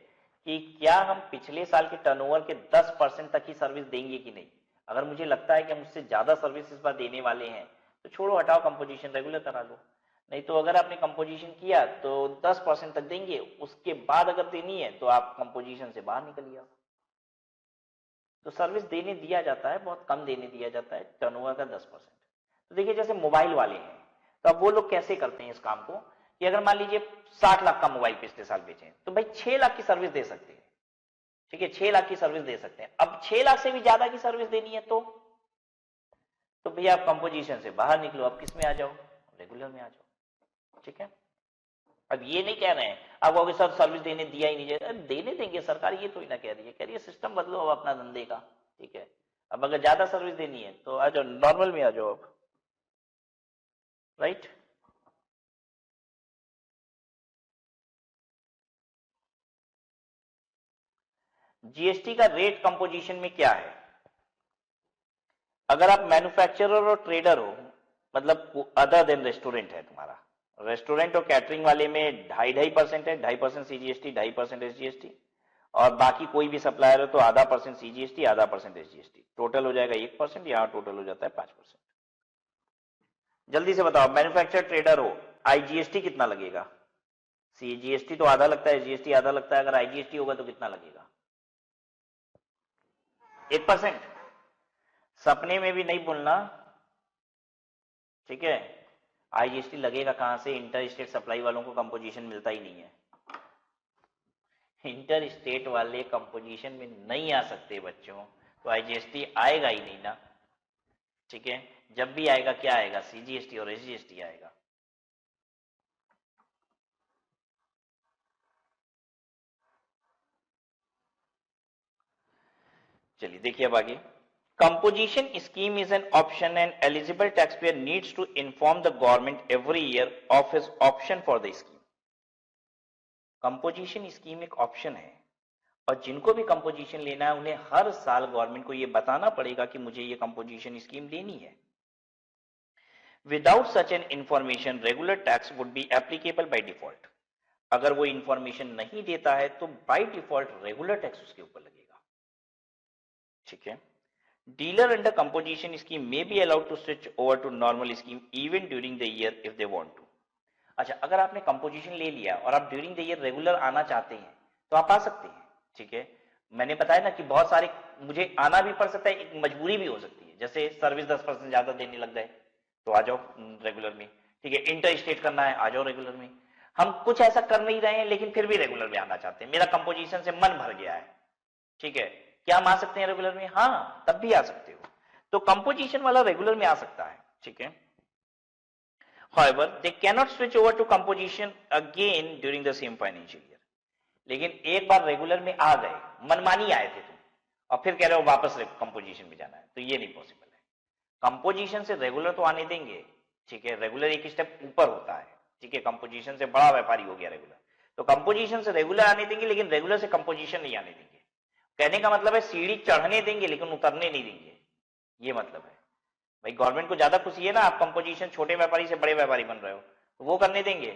कि क्या हम पिछले साल के टर्नओवर के 10% तक ही सर्विस देंगे कि नहीं। अगर मुझे लगता है कि हम उससे ज्यादा सर्विस इस बार देने वाले हैं, तो छोड़ो, हटाओ, कंपोजिशन रेगुलर करा लो। नहीं तो अगर आपने कंपोजिशन किया तो 10% तक देंगे, उसके बाद अगर देनी है तो आप कंपोजिशन से बाहर निकलिए। तो सर्विस देने दिया जाता है, बहुत कम देने दिया जाता है, टर्नओवर का 10%। तो देखिए, जैसे मोबाइल वाले हैं, तो अब वो लोग कैसे करते हैं इस काम को, कि अगर मान लीजिए 60 लाख का मोबाइल पिछले साल बेचे, तो भाई 6 लाख की सर्विस दे सकते हैं। ठीक है, 6 लाख की सर्विस दे सकते हैं। अब 6 लाख से भी ज्यादा की सर्विस देनी है तो भैया आप कंपोजिशन से बाहर निकलो, अब किस में आ जाओ, रेगुलर में आ जाओ। ठीक है, अब ये नहीं कह रहे हैं, आप कहोगे सर सर्विस देने दिया ही नहीं जाए, अरे देने देंगे, सरकार ये थोड़ी ना कह रही है, कह रही है सिस्टम बदलो अब अपना धंधे का, ठीक है। अब अगर ज्यादा सर्विस देनी है तो आ जाओ, नॉर्मल में आ जाओ अब, राइट। जीएसटी का रेट कंपोजिशन में क्या है? अगर आप मैन्युफैक्चरर और ट्रेडर हो, मतलब अदर देन रेस्टोरेंट है तुम्हारा, रेस्टोरेंट और कैटरिंग वाले में 2.5% है, 2.5% सीजीएसटी, 2.5% एसजीएसटी, और बाकी कोई भी सप्लायर हो तो आधा % सीजीएसटी, आधा % एसजीएसटी, टोटल हो जाएगा 1%, यहां टोटल हो जाता है 5%। जल्दी से बताओ, मैन्युफैक्चरर ट्रेडर हो, आईजीएसटी कितना लगेगा? सीजीएसटी तो आधा लगता है, एसजीएसटी आधा लगता है, अगर आईजीएसटी होगा तो कितना लगेगा? 1%। सपने में भी नहीं बोलना, ठीक है। आईजीएसटी लगेगा कहां से? इंटर स्टेट सप्लाई वालों को कंपोजिशन मिलता ही नहीं है, इंटर स्टेट वाले कंपोजिशन में नहीं आ सकते बच्चों, तो आईजीएसटी आएगा ही नहीं ना, ठीक है। जब भी आएगा क्या आएगा? सीजीएसटी और एसजीएसटी आएगा। चलिए देखिए अब आगे, composition scheme is an option and eligible taxpayer needs to inform the government every year of his option for the scheme. Composition scheme एक ऑप्शन है, और जिनको भी कंपोजिशन लेना है उन्हें हर साल गवर्नमेंट को यह बताना पड़ेगा कि मुझे ये कंपोजिशन स्कीम लेनी है। Without such an information regular tax would be applicable by default. अगर वो इंफॉर्मेशन नहीं देता है तो बाय डिफॉल्ट रेगुलर टैक्स उसके ऊपर लगेगा, ठीक है। Dealer under composition scheme may be allowed to switch over to normal scheme even during the year if they want to. अच्छा, अगर आपने कंपोजिशन ले लिया और आप ड्यूरिंग द ईयर रेगुलर आना चाहते हैं तो आप आ सकते हैं, ठीक है। मैंने बताया ना कि बहुत सारे मुझे आना भी पड़ सकता है, एक मजबूरी भी हो सकती है, जैसे सर्विस 10% ज्यादा देने लग जाए तो आ जाओ रेगुलर में, ठीक है। इंटर स्टेट करना है, आ जाओ रेगुलर में। हम कुछ ऐसा कर नहीं रहे हैं लेकिन फिर भी रेगुलर में आना चाहते हैं, मेरा कंपोजिशन से मन भर गया है, ठीक है, क्या हम आ सकते हैं रेगुलर में? हाँ, तब भी आ सकते हो। तो कंपोजिशन वाला रेगुलर में आ सकता है, ठीक है। However, they cannot switch over to composition again during the same financial year. लेकिन एक बार रेगुलर में आ गए, मनमानी आए थे तुम, और फिर कह रहे हो वापस कंपोजिशन में जाना है, तो ये नहीं पॉसिबल है। कंपोजिशन से रेगुलर तो आने देंगे, ठीक है, रेगुलर एक स्टेप ऊपर होता है, ठीक है, कंपोजिशन से बड़ा व्यापारी हो गया रेगुलर, तो कंपोजिशन से रेगुलर आने देंगे लेकिन रेगुलर से कंपोजिशन नहीं आने देंगे। कहने का मतलब है सीढ़ी चढ़ने देंगे लेकिन उतरने नहीं देंगे, ये मतलब है। भाई गवर्नमेंट को ज्यादा खुशी है ना, आप कंपोजिशन छोटे व्यापारी से बड़े व्यापारी बन रहे हो, तो वो करने देंगे।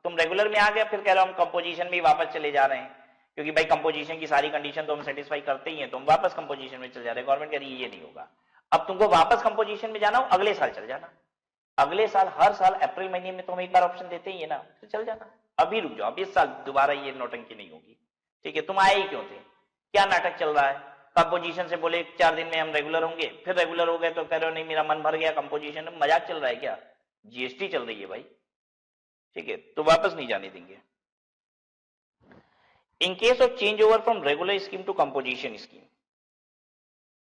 तुम रेगुलर में आ गया, फिर कह रहे हो हम कंपोजिशन में वापस चले जा रहे हैं, क्योंकि भाई कंपोजिशन की सारी कंडीशन तो हम सेटिस्फाई करते ही हैं, तो हम वापस कंपोजिशन में चले जा रहे हैं। गवर्नमेंट कह रही है ये नहीं होगा, अब तुमको वापस कंपोजिशन में जाना हो अगले साल चल जाना, अगले साल हर साल अप्रैल महीने में तो हम एक बार ऑप्शन देते ही है ना, तो चल जाना। अभी रुक जाओ, अब इस साल दोबारा ये नौटंकी नहीं होगी, ठीक है। तुम आए ही क्यों थे? क्या नाटक चल रहा है? कंपोजिशन से बोले 4 दिन में हम रेगुलर होंगे, फिर रेगुलर हो गए तो कह रहे हो नहीं मेरा मन भर गया कंपोजिशन में। मजाक चल रहा है क्या? जीएसटी चल रही है भाई, ठीक है, तो वापस नहीं जाने देंगे। In case of change over from regular scheme to composition scheme,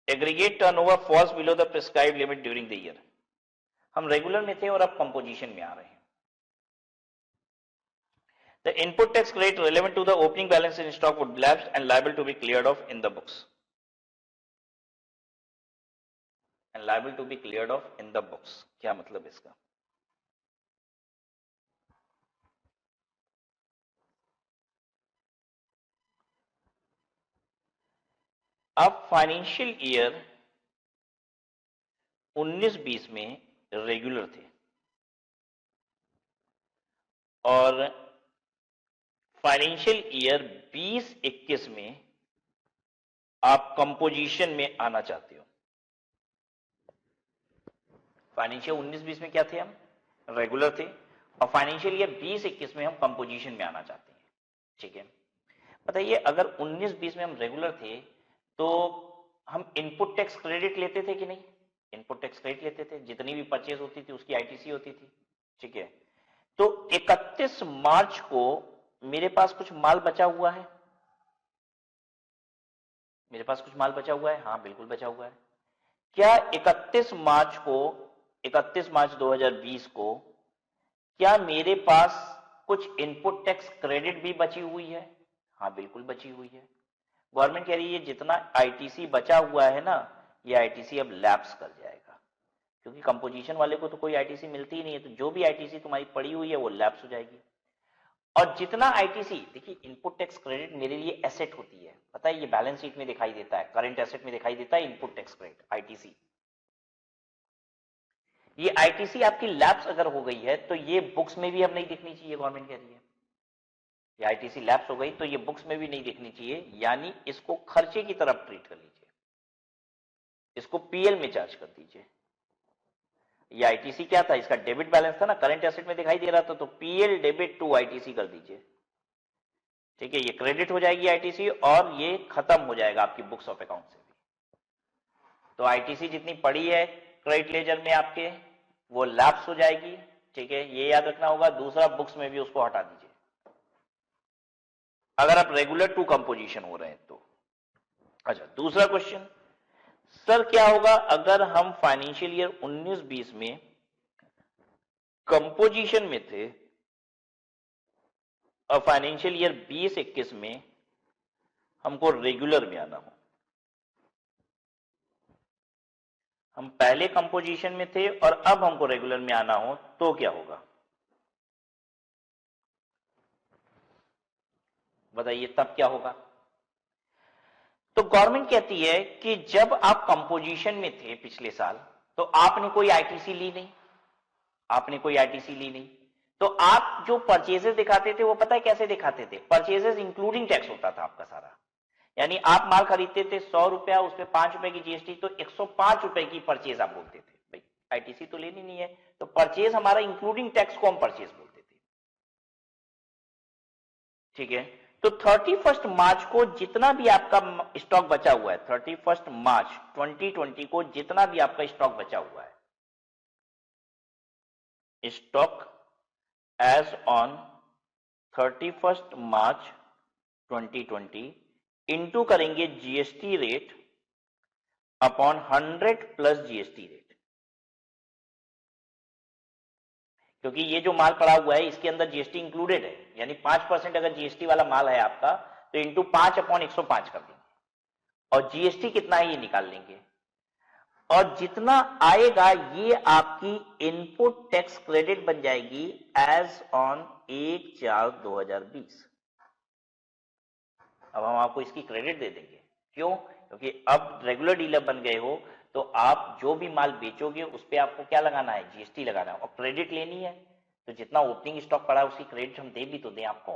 aggregate turnover falls below the prescribed limit during the year. हम रेगुलर में थे और अब कंपोजिशन में आ रहे हैं। The input tax credit relevant to the opening balance in stock would lapse and liable to be cleared off in the books. And liable to be cleared off in the books. क्या मतलब इसका? अब financial year 19-20 में regular थे और financial year 20-21 में आप composition में आना चाहते हो। फाइनेंशियल 19-20 में क्या थे? हम रेगुलर थे, और फाइनेंशियल ईयर 20-21 में हम कंपोजिशन में आना चाहते हैं, ठीक है। बताइए, अगर 19-20 में हम रेगुलर थे तो हम इनपुट टैक्स क्रेडिट लेते थे कि नहीं? इनपुट टैक्स क्रेडिट लेते थे, जितनी भी परचेज होती थी उसकी आईटीसी होती थी, ठीक है। तो 31 मार्च को मेरे पास कुछ माल बचा हुआ है, मेरे पास कुछ माल बचा हुआ है, हाँ बिल्कुल बचा हुआ है। क्या 31 मार्च 2020 को क्या मेरे पास कुछ इनपुट टैक्स क्रेडिट भी बची हुई है, हाँ बिल्कुल बची हुई है। गवर्नमेंट कह रही है जितना आईटीसी बचा हुआ है ना, ये आईटीसी अब लैप्स कर जाएगा, क्योंकि कंपोजिशन वाले को तो कोई आईटीसी मिलती ही नहीं है, तो जो भी आईटीसी तुम्हारी पड़ी हुई है वो लैप्स हो जाएगी। और जितना आईटीसी, देखिए इनपुट टैक्स क्रेडिट मेरे लिए एसेट होती है, पता है, ये बैलेंस शीट में दिखाई देता है, करंट एसेट में दिखाई देता है इनपुट टैक्स क्रेडिट आईटीसी। ये आईटीसी आपकी लैप्स अगर हो गई है तो ये बुक्स में भी अब नहीं दिखनी चाहिए, गवर्नमेंट कह रही है ये आईटीसी लैप्स हो गई तो ये बुक्स में भी नहीं दिखनी चाहिए, यानी इसको खर्चे की तरफ ट्रीट कर लीजिए, इसको पीएल में चार्ज कर दीजिए। ये आईटीसी क्या था, इसका डेबिट बैलेंस था ना, करंट एसेट में दिखाई दे रहा था, तो पीएल डेबिट टू आईटीसी कर दीजिए, ठीक है, ये क्रेडिट हो जाएगी आईटीसी और ये खत्म हो जाएगा आपकी बुक्स ऑफ अकाउंट से भी। तो आईटीसी जितनी पड़ी है क्रेडिट लेजर में आपके वो लैप्स हो जाएगी, ठीक है, ये याद रखना होगा। दूसरा, बुक्स में भी उसको हटा दीजिए अगर आप रेगुलर टू कंपोजिशन हो रहे हैं तो। अच्छा, दूसरा क्वेश्चन, सर क्या होगा अगर हम फाइनेंशियल ईयर 19-20 में कंपोजिशन में थे और फाइनेंशियल ईयर 20-21 में हमको रेगुलर में आना हो? हम पहले कंपोजिशन में थे और अब हमको रेगुलर में आना हो तो क्या होगा, बताइए तब क्या होगा? तो गवर्नमेंट कहती है कि जब आप कंपोजिशन में थे पिछले साल तो आपने कोई आईटीसी ली नहीं, तो आप जो परचेजेस दिखाते थे वो पता है कैसे दिखाते थे? परचेजेस इंक्लूडिंग टैक्स होता था आपका सारा, यानी आप माल खरीदते थे 100 रुपया, उस पर 5 रुपए की जीएसटी, तो 105 रुपए की परचेज आप बोलते थे, भाई आईटीसी तो लेनी नहीं है, तो परचेज हमारा इंक्लूडिंग टैक्स को हम परचेज बोलते थे, ठीक है। तो 31 मार्च को जितना भी आपका स्टॉक बचा हुआ है, 31 मार्च 2020 को जितना भी आपका स्टॉक बचा हुआ है, stock as on 31 March 2020 into करेंगे GST rate upon 100 plus GST rate, क्योंकि ये जो माल पड़ा हुआ है इसके अंदर जीएसटी इंक्लूडेड है, यानी 5% अगर जीएसटी वाला माल है आपका तो इंटू 5/105 कर देंगे और जीएसटी कितना है ये निकाल लेंगे, और जितना आएगा ये आपकी इनपुट टैक्स क्रेडिट बन जाएगी एज ऑन 1/4/2020। अब हम आपको इसकी क्रेडिट दे देंगे, क्यों? क्योंकि अब रेगुलर डीलर बन गए हो तो आप जो भी माल बेचोगे उस पर आपको क्या लगाना है, जीएसटी लगाना है, और क्रेडिट लेनी है तो जितना ओपनिंग स्टॉक पड़ा है उसकी क्रेडिट हम दे भी तो दें आपको,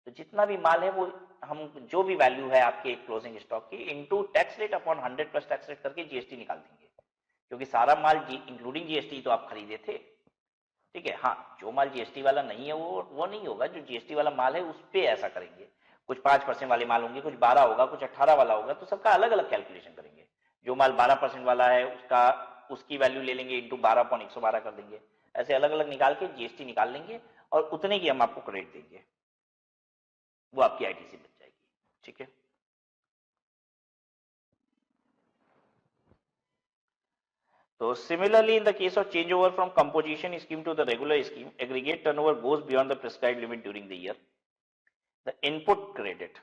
तो जितना भी माल है वो हम जो भी वैल्यू है आपके क्लोजिंग स्टॉक की into tax rate upon 100 plus tax rate करके जीएसटी निकाल देंगे, क्योंकि सारा माल इंक्लूडिंग जीएसटी तो आप खरीदे थे, ठीक है। हाँ, जो माल जीएसटी वाला नहीं है वो नहीं होगा, जो जीएसटी वाला माल है उस पर ऐसा करेंगे, कुछ 5% वाले माल होंगे, कुछ 12 होगा, कुछ 18 वाला होगा, तो सबका अलग अलग कैलकुलेशन करेंगे। जो माल 12% वाला है उसकी वैल्यू ले लेंगे इंटू 12/112 कर देंगे, ऐसे अलग अलग निकाल के जीएसटी निकाल लेंगे और उतने की हम आपको क्रेडिट देंगे, वो आपकी आईटीसी बच जाएगी, ठीक है। So similarly, in the case of changeover from composition scheme to the regular scheme, aggregate turnover goes beyond the prescribed limit during the year. The input credit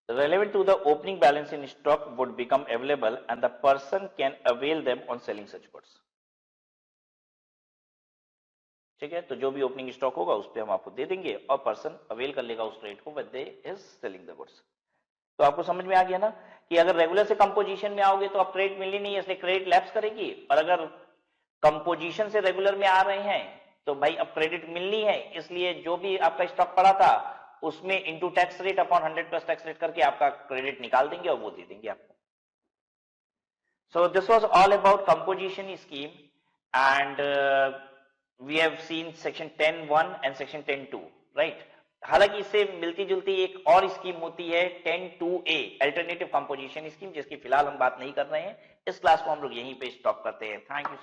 relevant to the opening balance in stock would become available and the person can avail them on selling such goods. ठीक है, तो जो भी opening stock होगा उस पर हम आपको दे देंगे और पर्सन अवेल कर लेगा उस क्रेडिट को when they is selling the goods. तो आपको समझ में आ गया ना कि अगर रेगुलर से कंपोजिशन में आओगे तो आप क्रेडिट मिलनी नहीं है, इसलिए क्रेडिट लैप्स करेगी, और अगर कंपोजिशन से रेगुलर में आ रहे हैं तो भाई अब क्रेडिट मिलनी है, इसलिए जो भी आपका स्टॉक पड़ा था उसमें into tax rate upon 100 plus tax rate करके आपका क्रेडिट निकाल देंगे और वो दे देंगे आपको। So this was all about composition scheme and we have seen section 10(1) and section 10(2), right. हालांकि इससे मिलती जुलती एक और स्कीम होती है 10(2)A अल्टरनेटिव कंपोजिशन स्कीम, जिसकी फिलहाल हम बात नहीं कर रहे हैं। इस क्लास को हम लोग यहीं पे स्टॉप करते हैं। Thank you.